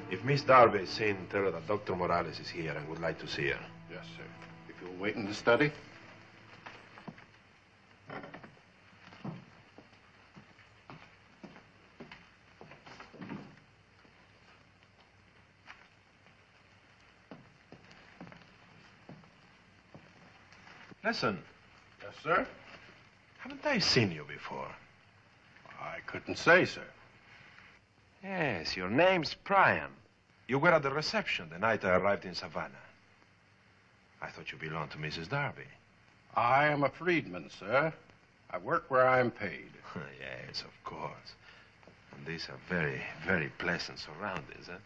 If Miss Darby is seen, tell her that Dr. Morales is here and would like to see her. Yes, sir. If you'll wait in the study. Listen. Yes, sir? Haven't I seen you before? I couldn't say, sir. Yes, your name's Brian. You were at the reception the night I arrived in Savannah. I thought you belonged to Mrs. Darby. I am a freedman, sir. I work where I'm paid. Yes, of course. And these are very, very pleasant surroundings, huh?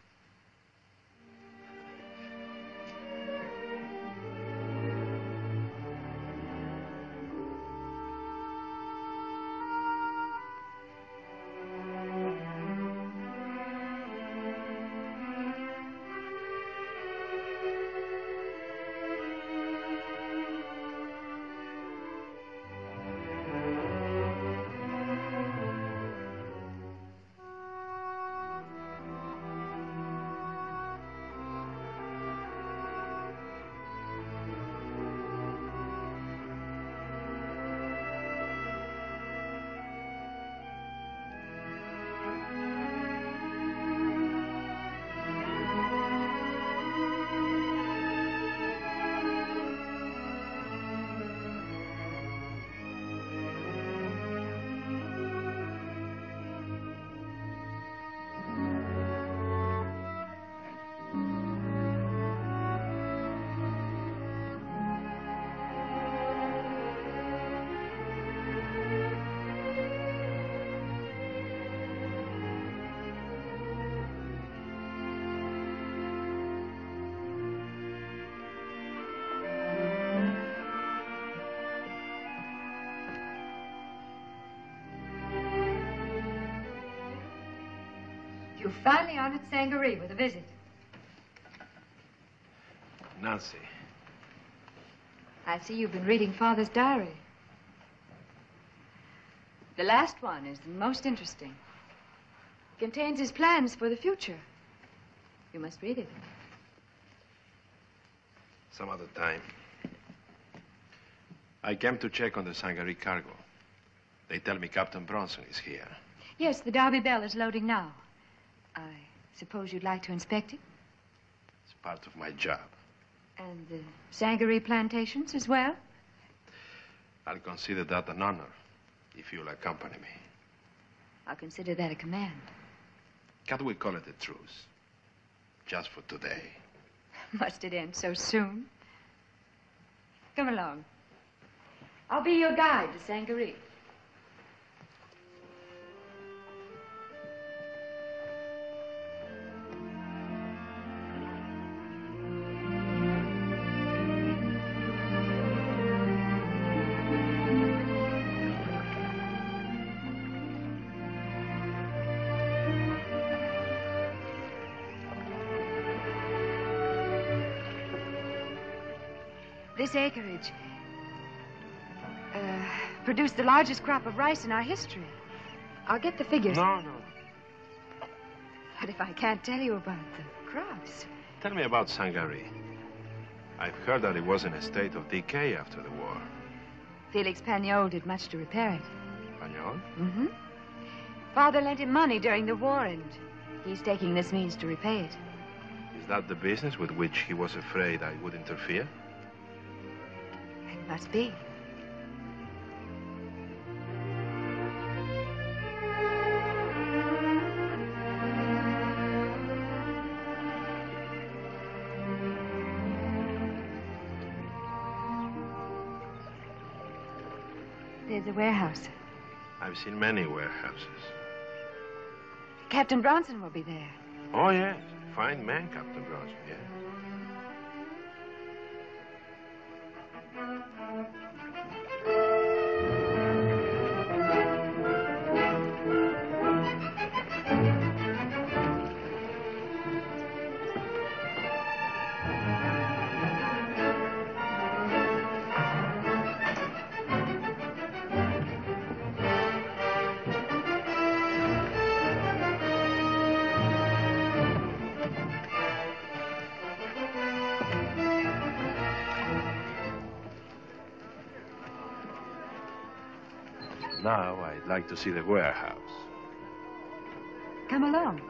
You finally honored Sangaree with a visit. Nancy. I see you've been reading Father's diary. The last one is the most interesting. It contains his plans for the future. You must read it. Some other time. I came to check on the Sangaree cargo. They tell me Captain Bronson is here. Yes, the Derby Bell is loading now. I suppose you'd like to inspect it? It's part of my job. And the Sangaree plantations as well? I'll consider that an honor if you'll accompany me. I'll consider that a command. Can't we call it a truce? Just for today. Must it end so soon? Come along. I'll be your guide to Sangaree. This acreage produced the largest crop of rice in our history. I'll get the figures. No. But if I can't tell you about the crops... Tell me about Sangaree. I've heard that it was in a state of decay after the war. Felix Pagnol did much to repair it. Pagnol? Mm-hmm. Father lent him money during the war, and he's taking this means to repay it. Is that the business with which he was afraid I would interfere? It must be. There's a warehouse. I've seen many warehouses. Captain Bronson will be there. Oh, yes. Fine man, Captain Bronson, yeah. Now, I'd like to see the warehouse. Come along.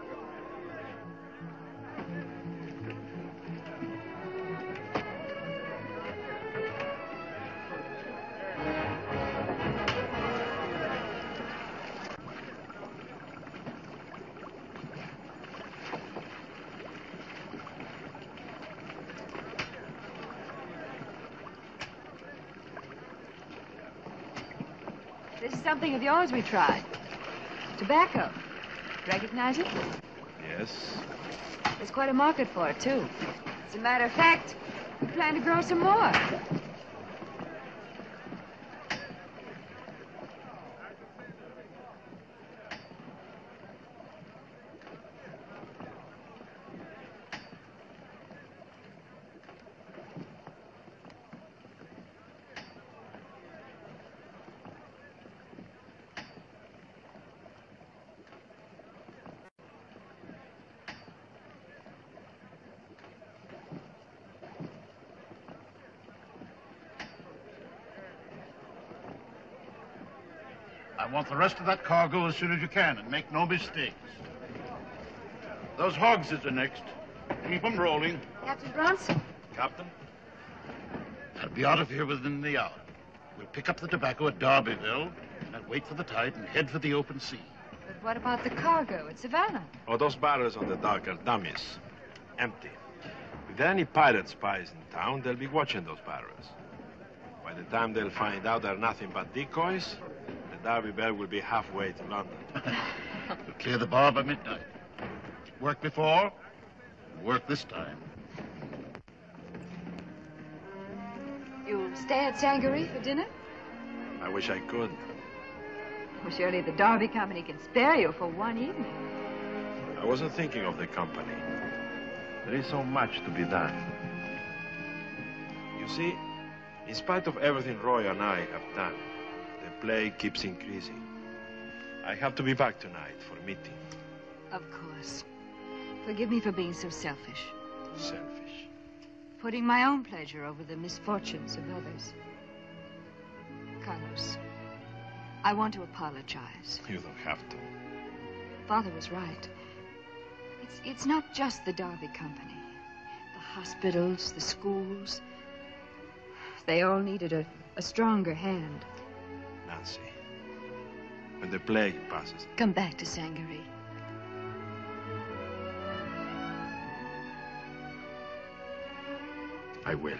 This is something of yours we tried. Tobacco. Recognize it? Yes. There's quite a market for it, too. As a matter of fact, we plan to grow some more. I want the rest of that cargo as soon as you can, and make no mistakes. Those hogs is the next. Keep them rolling. Captain Bronson. Captain? I'll be out of here within the hour. We'll pick up the tobacco at Derbyville, and then wait for the tide and head for the open sea. But what about the cargo at Savannah? Oh, those barrels on the dock are dummies. Empty. If there are any pirate spies in town, they'll be watching those barrels. By the time they'll find out they're nothing but decoys, the Derby Bell will be halfway to London. We'll clear the bar by midnight. Worked before, work this time. You'll stay at Sangaree for dinner? I wish I could. Well, surely the Derby Company can spare you for one evening. I wasn't thinking of the company. There is so much to be done. You see, in spite of everything Roy and I have done, the plague keeps increasing. I have to be back tonight for a meeting. Of course. Forgive me for being so selfish. Selfish? Putting my own pleasure over the misfortunes of others. Carlos, I want to apologize. You don't have to. Father was right. It's not just the Darby Company. The hospitals, the schools. They all needed a stronger hand. Nancy, when the plague passes... Come back to Sangaree. I will.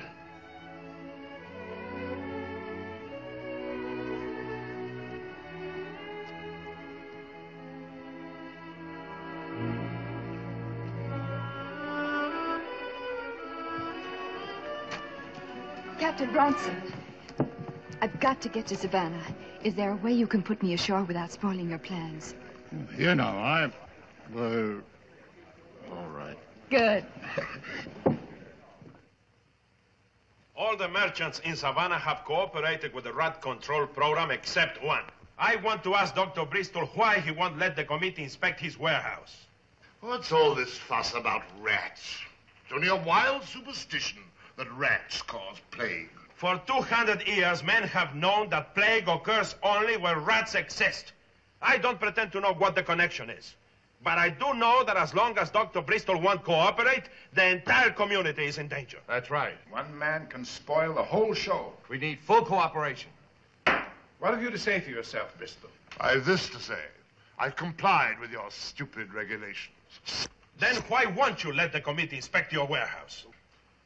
Captain Bronson, I've got to get to Savannah. Is there a way you can put me ashore without spoiling your plans? You know, well, all right. Good. All the merchants in Savannah have cooperated with the rat control program except one. I want to ask Dr. Bristol why he won't let the committee inspect his warehouse. What's all this fuss about rats? It's only a wild superstition that rats cause plague. For 200 years, men have known that plague occurs only where rats exist. I don't pretend to know what the connection is. But I do know that as long as Dr. Bristol won't cooperate, the entire community is in danger. That's right. One man can spoil the whole show. We need full cooperation. What have you to say for yourself, Bristol? I've this to say. I've complied with your stupid regulations. Then why won't you let the committee inspect your warehouse?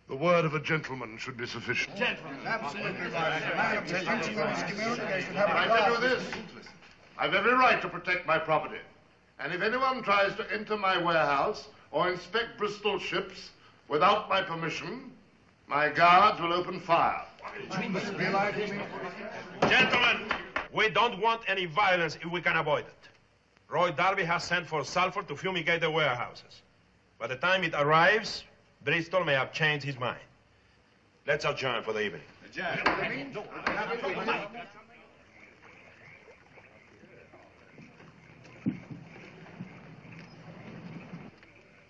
The word of a gentleman should be sufficient. Gentlemen, absolutely right. I tell you this. I've every right to protect my property. And if anyone tries to enter my warehouse or inspect Bristol ships without my permission, my guards will open fire. Gentlemen, we don't want any violence if we can avoid it. Roy Darby has sent for sulfur to fumigate the warehouses. By the time it arrives, Bristol may have changed his mind. Let's adjourn for the evening.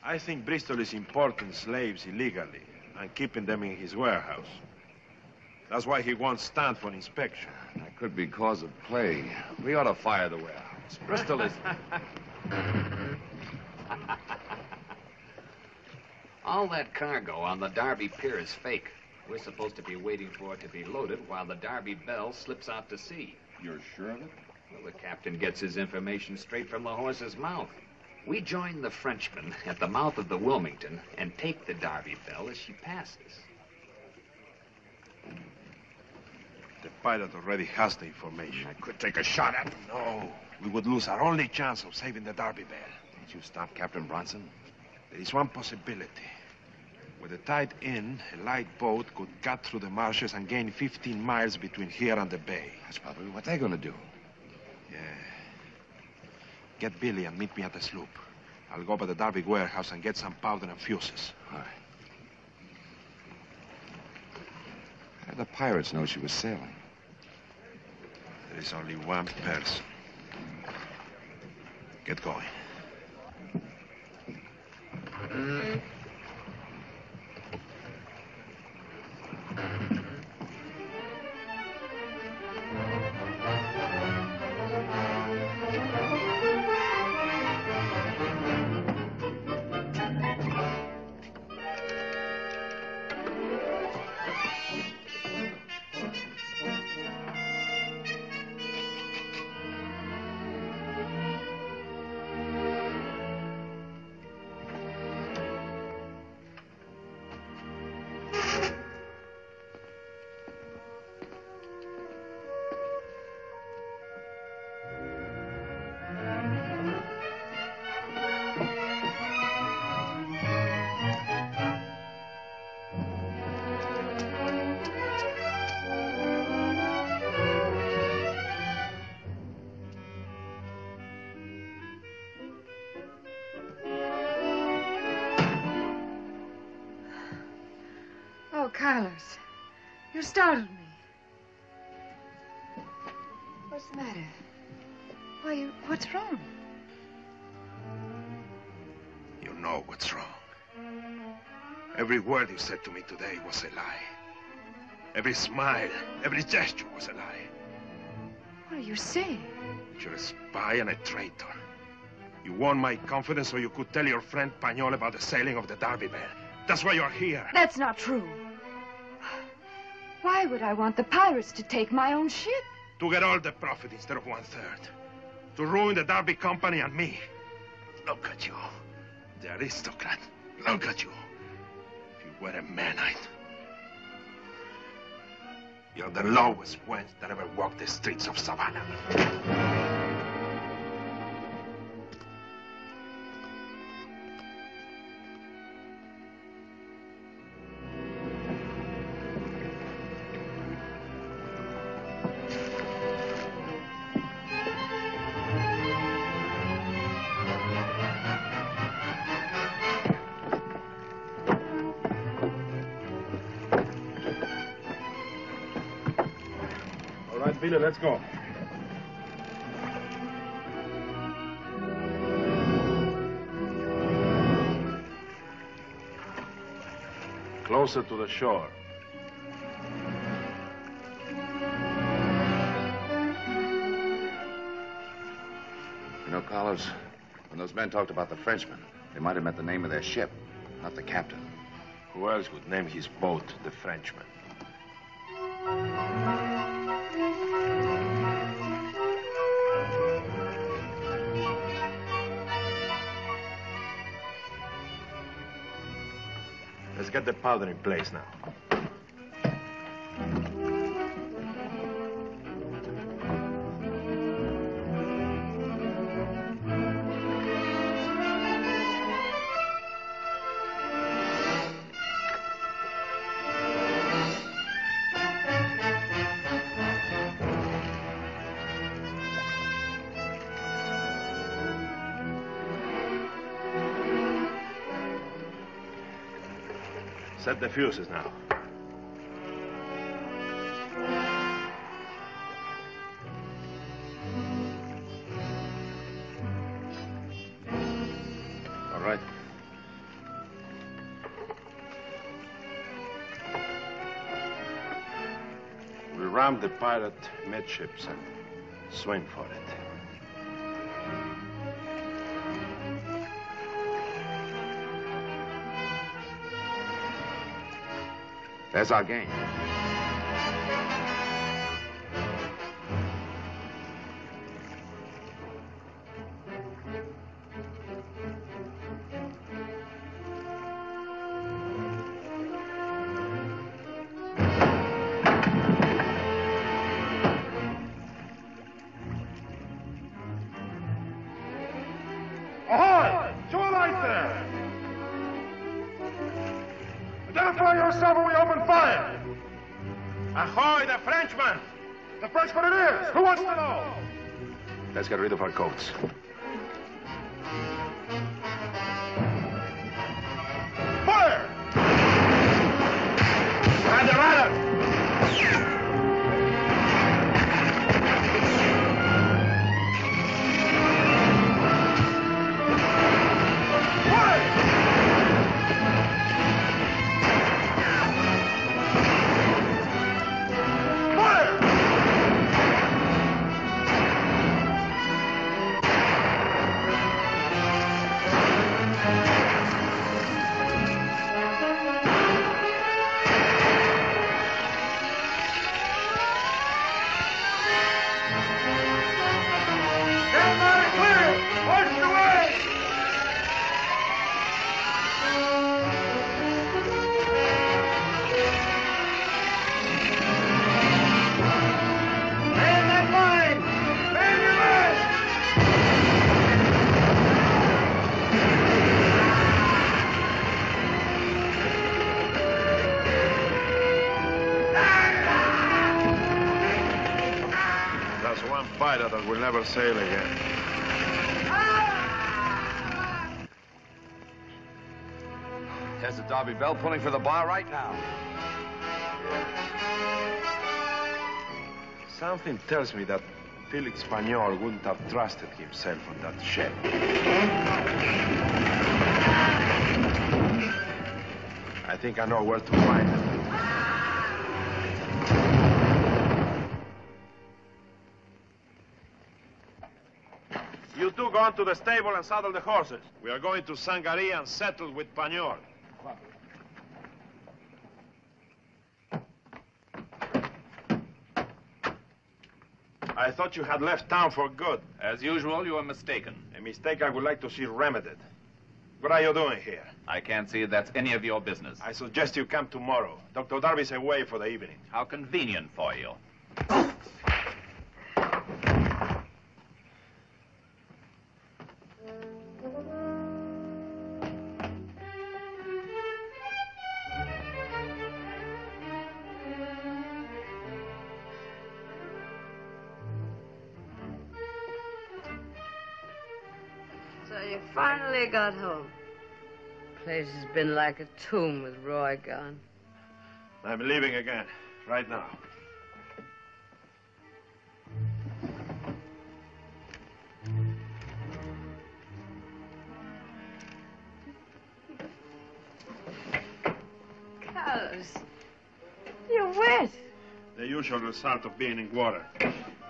I think Bristol is importing slaves illegally and keeping them in his warehouse. That's why he won't stand for inspection. That could be cause of plague. We ought to fire the warehouse. Bristol is... All that cargo on the Darby Pier is fake. We're supposed to be waiting for it to be loaded while the Darby Belle slips out to sea. You're sure of it? Well, the captain gets his information straight from the horse's mouth. We join the Frenchman at the mouth of the Wilmington and take the Darby Belle as she passes. The pilot already has the information. I could take a shot at him. No, we would lose our only chance of saving the Darby Belle. Did you stop Captain Bronson? There is one possibility. With the tide in, a light boat could cut through the marshes and gain 15 miles between here and the bay. That's probably what they're going to do. Yeah. Get Billy and meet me at the sloop. I'll go by the Darby warehouse and get some powder and fuses. All right. How did the pirates know she was sailing? There is only one person. Get going. Carlos, you startled me. What's the matter? What's wrong? You know what's wrong. Every word you said to me today was a lie. Every smile, every gesture was a lie. What are you saying? You're a spy and a traitor. You won my confidence so you could tell your friend Pañol about the sailing of the Derby Bell. That's why you're here. That's not true. Why would I want the pirates to take my own ship? To get all the profit instead of 1/3. To ruin the Derby Company and me. Look at you. The aristocrat. Look at you. If you were a manite. You're the lowest wench that ever walked the streets of Savannah. Let's go. Closer to the shore. You know, Carlos, when those men talked about the Frenchman, they might have meant the name of their ship, not the captain. Who else would name his boat the Frenchman? Let's get the powder in place now. Set the fuses now. All right. We'll ram the pirate midships and swing for it. There's our game. Ahoy! To a light there! Identify yourself when we open fire! Ahoy, the Frenchman! The Frenchman it is! Who wants to know? Let's get rid of our coats. Fire! And the rudder! Fighter that will never sail again. There's the Derby Bell pulling for the bar right now. Something tells me that Felix Pagnol wouldn't have trusted himself on that ship. I think I know where to find him. You two go on to the stable and saddle the horses. We are going to Sangaria and settle with Pagnol. I thought you had left town for good. As usual, you are mistaken. A mistake I would like to see remedied. What are you doing here? I can't see that's any of your business. I suggest you come tomorrow. Dr. Darby's away for the evening. How convenient for you. So you finally got home. Place has been like a tomb with Roy gone. I'm leaving again, right now. Carlos, you're wet. The usual result of being in water.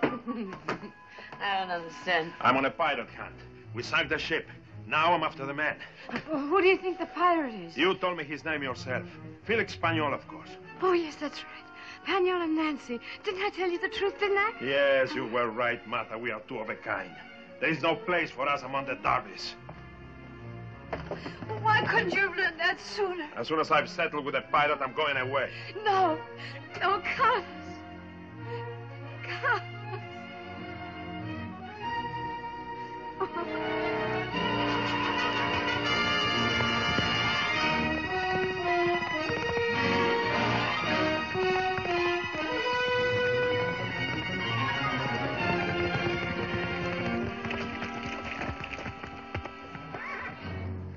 I don't understand. I'm on a pirate hunt. We sank the ship. Now I'm after the man. Who do you think the pirate is? You told me his name yourself. Felix Pagnol, of course. Oh, yes, that's right. Pagnol and Nancy. Didn't I tell you the truth, didn't I? Yes, you were right, Martha. We are two of a kind. There is no place for us among the Darbys. Why couldn't you have learned that sooner? As soon as I've settled with the pirate, I'm going away. No. No, Carlos. Carlos.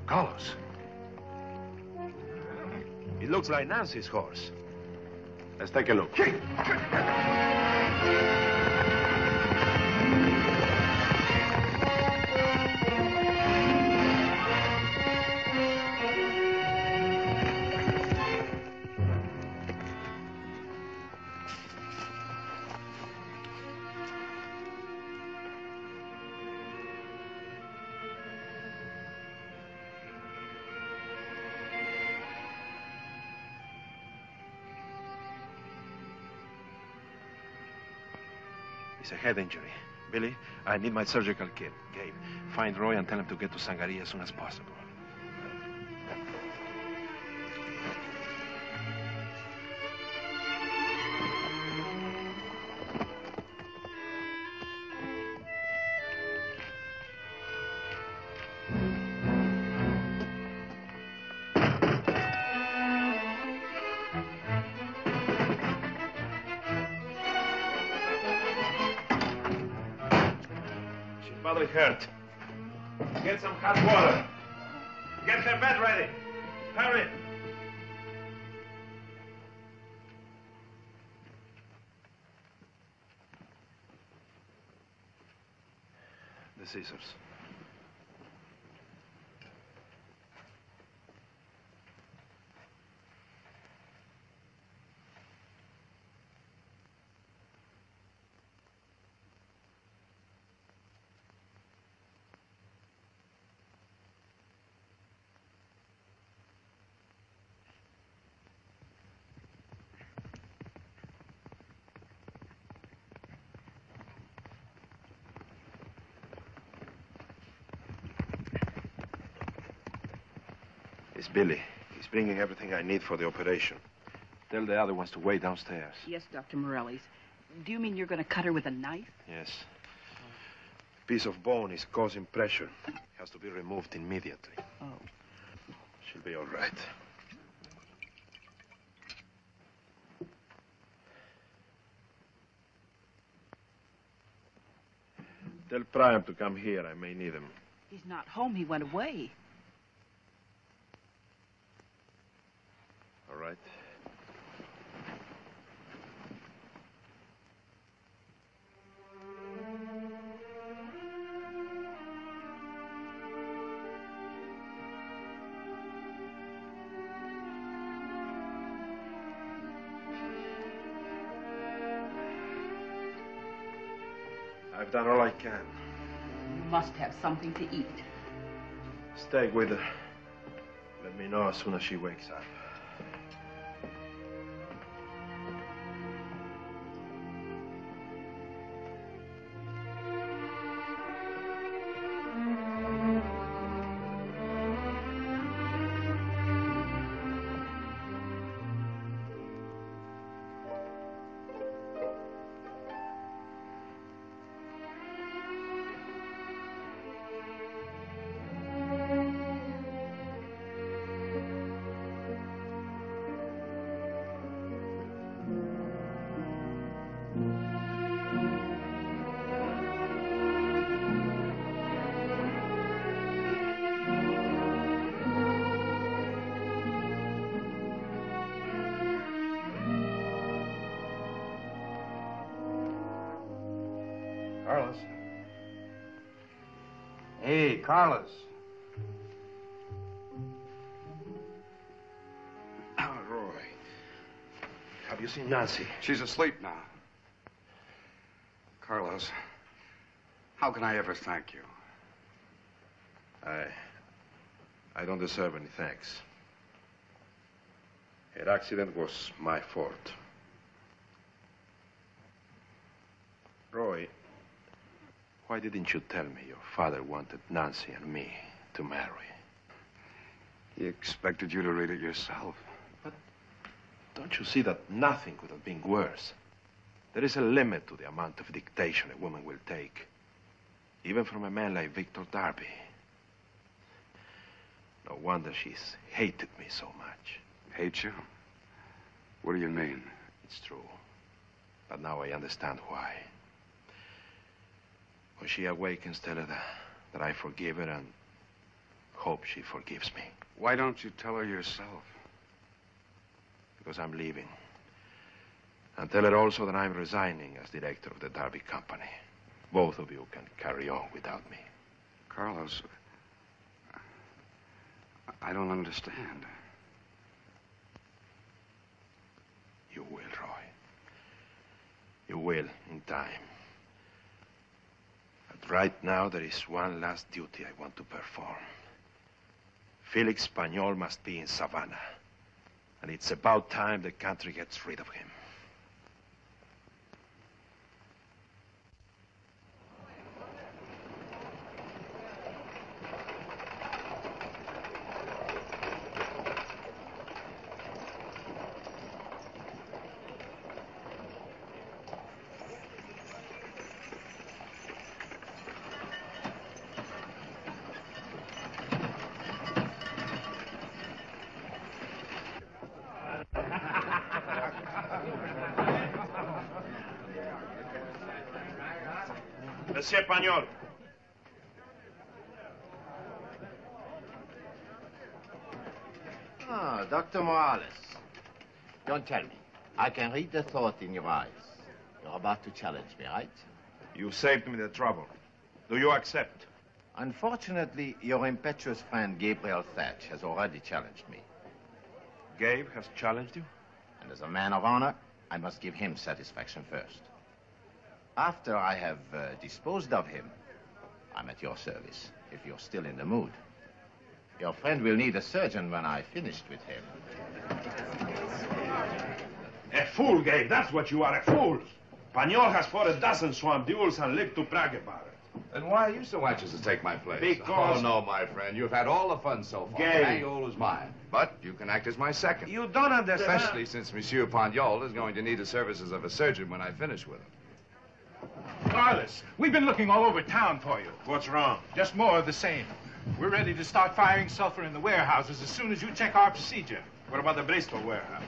Carlos. It looks like Nancy's horse. Let's take a look. It's a head injury. Billy, I need my surgical kit. Gabe, find Roy and tell him to get to Sangaria as soon as possible. Badly hurt. Get some hot water. Get her bed ready. Hurry. The scissors. It's Billy. He's bringing everything I need for the operation. Tell the other ones to wait downstairs. Yes, Dr. Morellis. Do you mean you're going to cut her with a knife? Yes. Piece of bone is causing pressure. It has to be removed immediately. Oh. She'll be all right. Tell Priam to come here. I may need him. He's not home. He went away. All right. I've done all I can. You must have something to eat. Stay with her. Let me know as soon as she wakes up. Carlos. Hey, Carlos. Roy. Have you seen Nancy? She's asleep now. Carlos, how can I ever thank you? I don't deserve any thanks. Her accident was my fault. Roy, why didn't you tell me your father wanted Nancy and me to marry? He expected you to read it yourself. But don't you see that nothing could have been worse? There is a limit to the amount of dictation a woman will take, even from a man like Victor Darby. No wonder she's hated me so much. Hate you? What do you mean? It's true. But now I understand why. When she awakens, tell her that I forgive her and hope she forgives me. Why don't you tell her yourself? Because I'm leaving. And tell her also that I'm resigning as director of the Derby Company. Both of you can carry on without me. Carlos, I don't understand. You will, Roy. You will, in time. But right now, there is one last duty I want to perform. Felix Pañol must be in Savannah. And it's about time the country gets rid of him. Monsieur Pañol. Ah, Dr. Morales. Don't tell me. I can read the thought in your eyes. You're about to challenge me, right? You saved me the trouble. Do you accept? Unfortunately, your impetuous friend Gabriel Thatch has already challenged me. Gabe has challenged you? And as a man of honor, I must give him satisfaction first. After I have disposed of him, I'm at your service, if you're still in the mood. Your friend will need a surgeon when I've finished with him. A fool, Gabe. That's what you are, a fool. Pañol has fought a dozen swamp duels and lived to brag about it. Then why are you so anxious to take my place? Because... Oh, no, my friend. You've had all the fun so far. Gabe. Pañol is mine. But you can act as my second. You don't understand. Especially since Monsieur Pañol is going to need the services of a surgeon when I finish with him. Carlos, we've been looking all over town for you. What's wrong? Just more of the same. We're ready to start firing sulfur in the warehouses as soon as you check our procedure. What about the Bristol warehouse?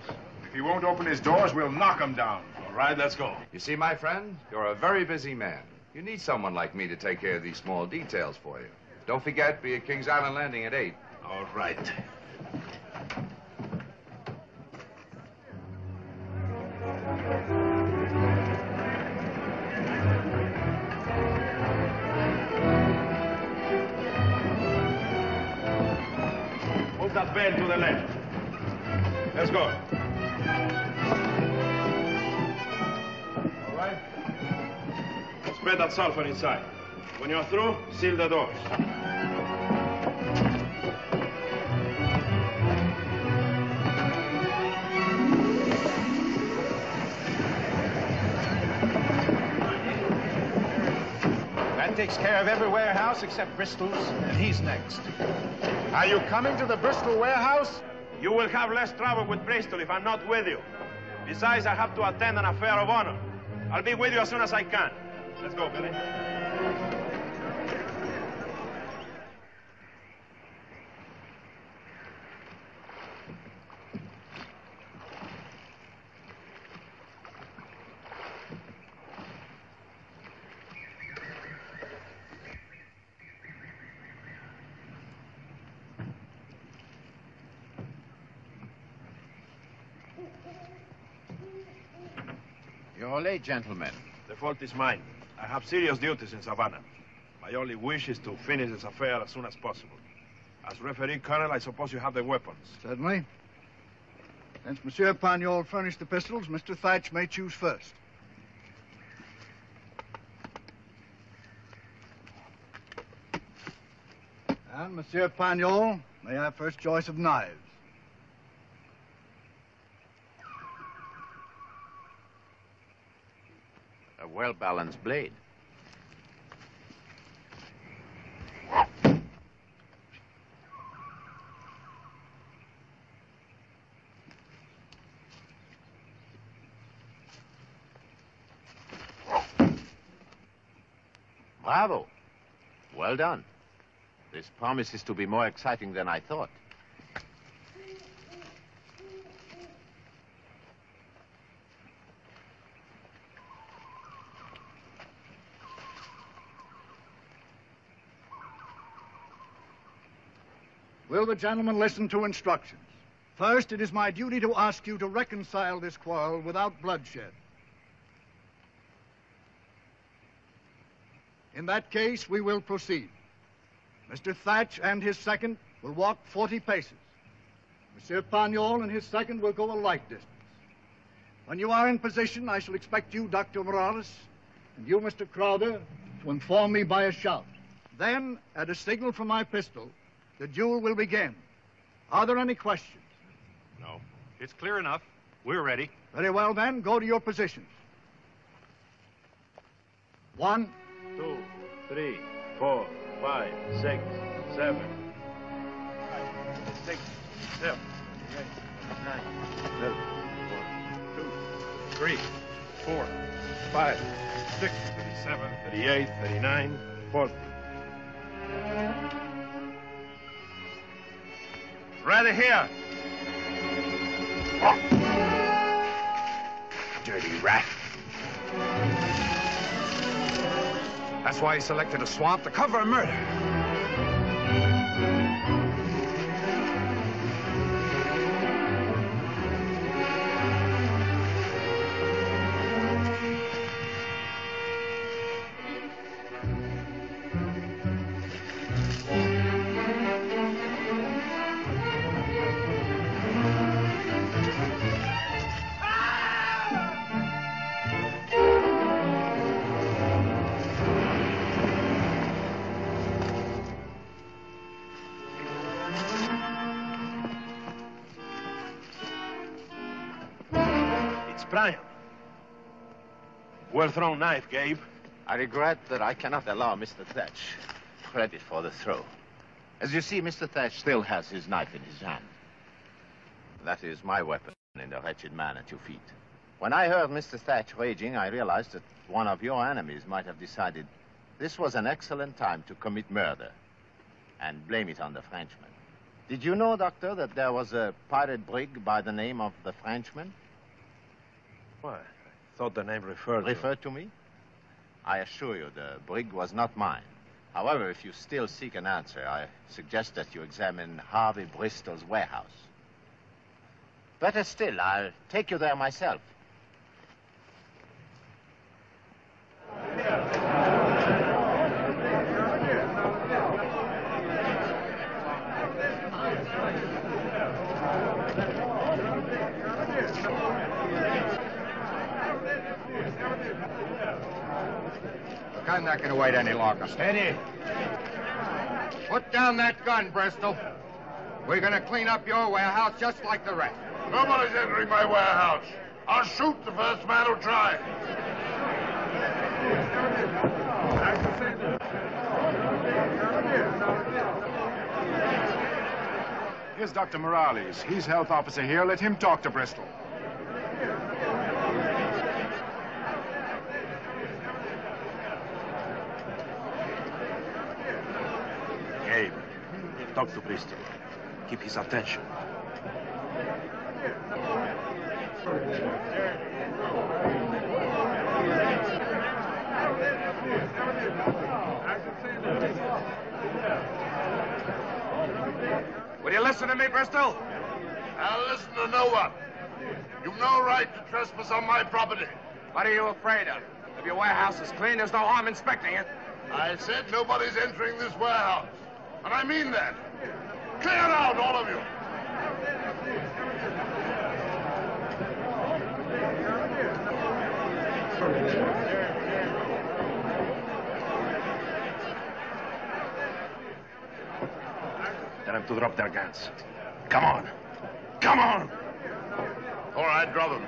If he won't open his doors, we'll knock him down. All right, let's go. You see, my friend, you're a very busy man. You need someone like me to take care of these small details for you. Don't forget, be at King's Island Landing at 8. All right. Move that bed to the left. Let's go. All right. Let's spread that sulfur inside. When you're through, seal the doors. That takes care of every warehouse except Bristol's, and he's next. Are you coming to the Bristol warehouse? You will have less trouble with Bristol if I'm not with you. Besides, I have to attend an affair of honor. I'll be with you as soon as I can. Let's go, Billy. You're late, gentlemen. The fault is mine. I have serious duties in Savannah. My only wish is to finish this affair as soon as possible. As referee, Colonel, I suppose you have the weapons. Certainly. Since Monsieur Pagnol furnished the pistols, Mr. Thatch may choose first. And Monsieur Pagnol may have first choice of knives. A well-balanced blade. Bravo. Well done. This promises to be more exciting than I thought. Will the gentleman listen to instructions? First, it is my duty to ask you to reconcile this quarrel without bloodshed. In that case, we will proceed. Mr. Thatch and his second will walk 40 paces. Monsieur Pagnol and his second will go a like distance. When you are in position, I shall expect you, Dr. Morales, and you, Mr. Crowther, to inform me by a shout. Then, at a signal from my pistol, the duel will begin. Are there any questions? No. It's clear enough. We're ready. Very well, then. Go to your positions. 1, 2, 3, 4, 5, 6, 7, 6, 7, 8, 9, 10, 1, 2, 3, 4, 5, 6, 37, 38, 39, 40. Ready here. Dirty rat. That's why he selected a swamp to cover a murder. Brian. Well thrown knife, Gabe. I regret that I cannot allow Mr. Thatch credit for the throw. As you see, Mr. Thatch still has his knife in his hand. That is my weapon in the wretched man at your feet. When I heard Mr. Thatch raging, I realized that one of your enemies might have decided this was an excellent time to commit murder and blame it on the Frenchman. Did you know, Doctor, that there was a pirate brig by the name of the Frenchman? Why? I thought the name referred to me? I assure you, the brig was not mine. However, if you still seek an answer, I suggest that you examine Harvey Bristol's warehouse. Better still, I'll take you there myself. not going to wait any longer. Steady. Put down that gun, Bristol. We're going to clean up your warehouse just like the rest. Nobody's entering my warehouse. I'll shoot the first man who tries. Here's Dr. Morales. He's health officer here. Let him talk to Bristol. Gabe, talk to Bristol. Keep his attention. Will you listen to me, Bristol? I'll listen to no one. You've no right to trespass on my property. What are you afraid of? If your warehouse is clean, there's no harm inspecting it. I said nobody's entering this warehouse. And I mean that. Clear out, all of you. Tell them to drop their guns. Come on. Come on! All right, drop them.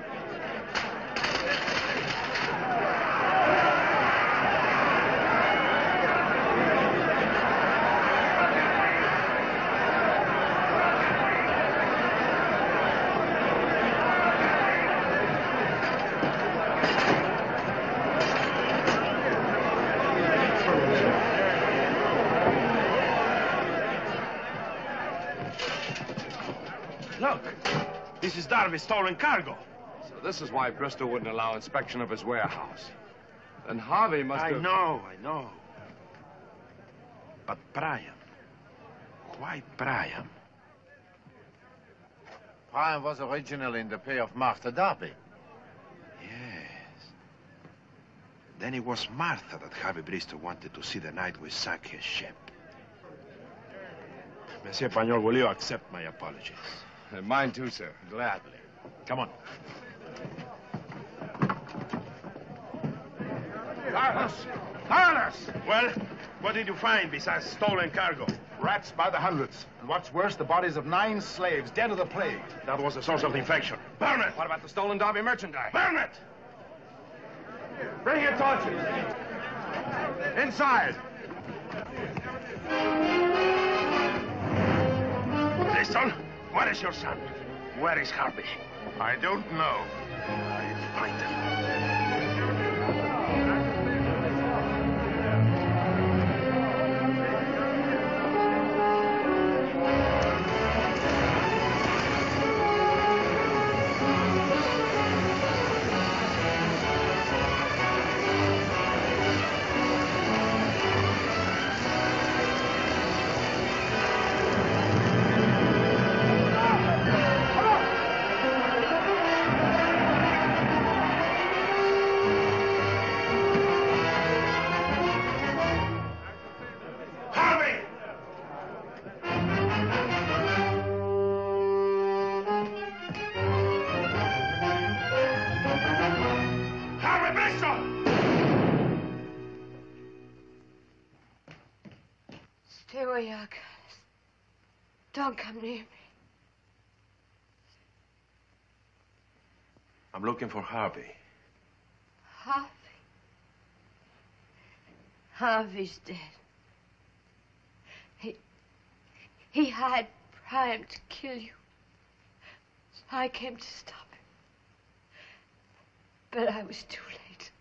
Look, this is Darby's stolen cargo. So this is why Bristol wouldn't allow inspection of his warehouse. Then Harvey must have... I know. But Brian, why Brian? Brian was originally in the pay of Martha Darby. Yes. Then it was Martha that Harvey Bristol wanted to see the night we sank his ship. Monsieur Pagnol, will you accept my apologies? Mine too, sir. Gladly. Come on. Carlos! Well, what did you find besides stolen cargo? Rats by the hundreds. And what's worse, the bodies of 9 slaves dead of the plague. That was a source of infection. Burn it! What about the stolen Derby merchandise? Burn it! Bring your torches. Inside. Bristol, where is your son? Where is Harvey? I don't know. I'll find him. Stay where you are, Carlos. Don't come near me. I'm looking for Harvey. Harvey? Harvey's dead. He hired Prime to kill you. I came to stop him. But I was too late.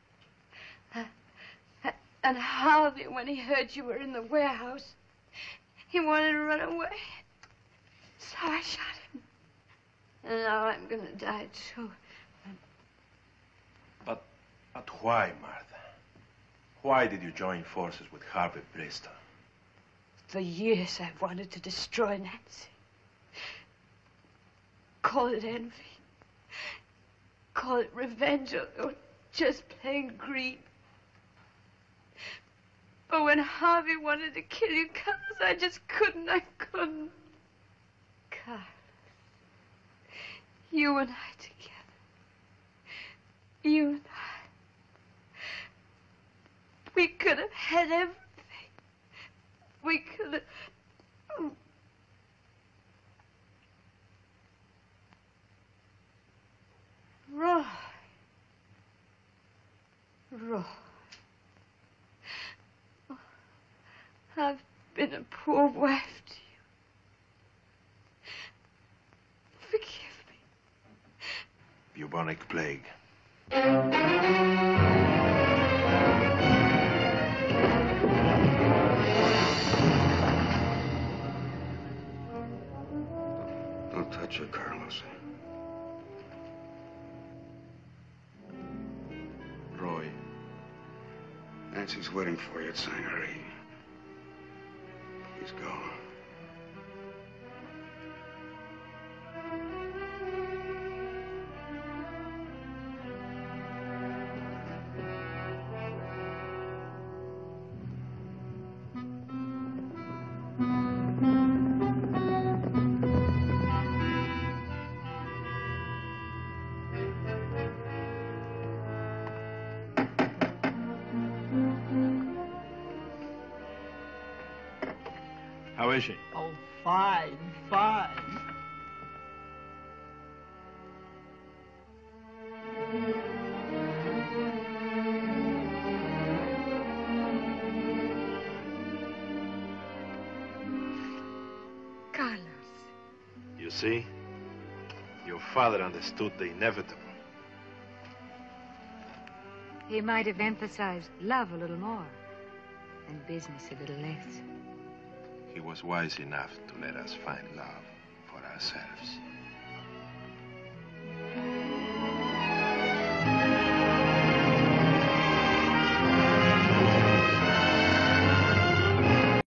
And Harvey, when he heard you were in the warehouse, he wanted to run away. So I shot him. And now I'm gonna die too. But why, Martha? Why did you join forces with Harvey Bristol? For years I've wanted to destroy Nancy. Call it envy. Call it revenge or just plain greed. But when Harvey wanted to kill you, Carlos, I just couldn't. I couldn't. Carlos, you and I together. You and I. We could have had everything. We could have... Roy. Roy. Oh, I've been a poor wife to you. Forgive me. Bubonic plague. Don't touch her, Carlos. Roy. Nancy's waiting for you at Sangaree. Please go. How is she? Oh, fine, fine. Carlos. You see? Your father understood the inevitable. He might have emphasized love a little more and business a little less. He was wise enough to let us find love for ourselves.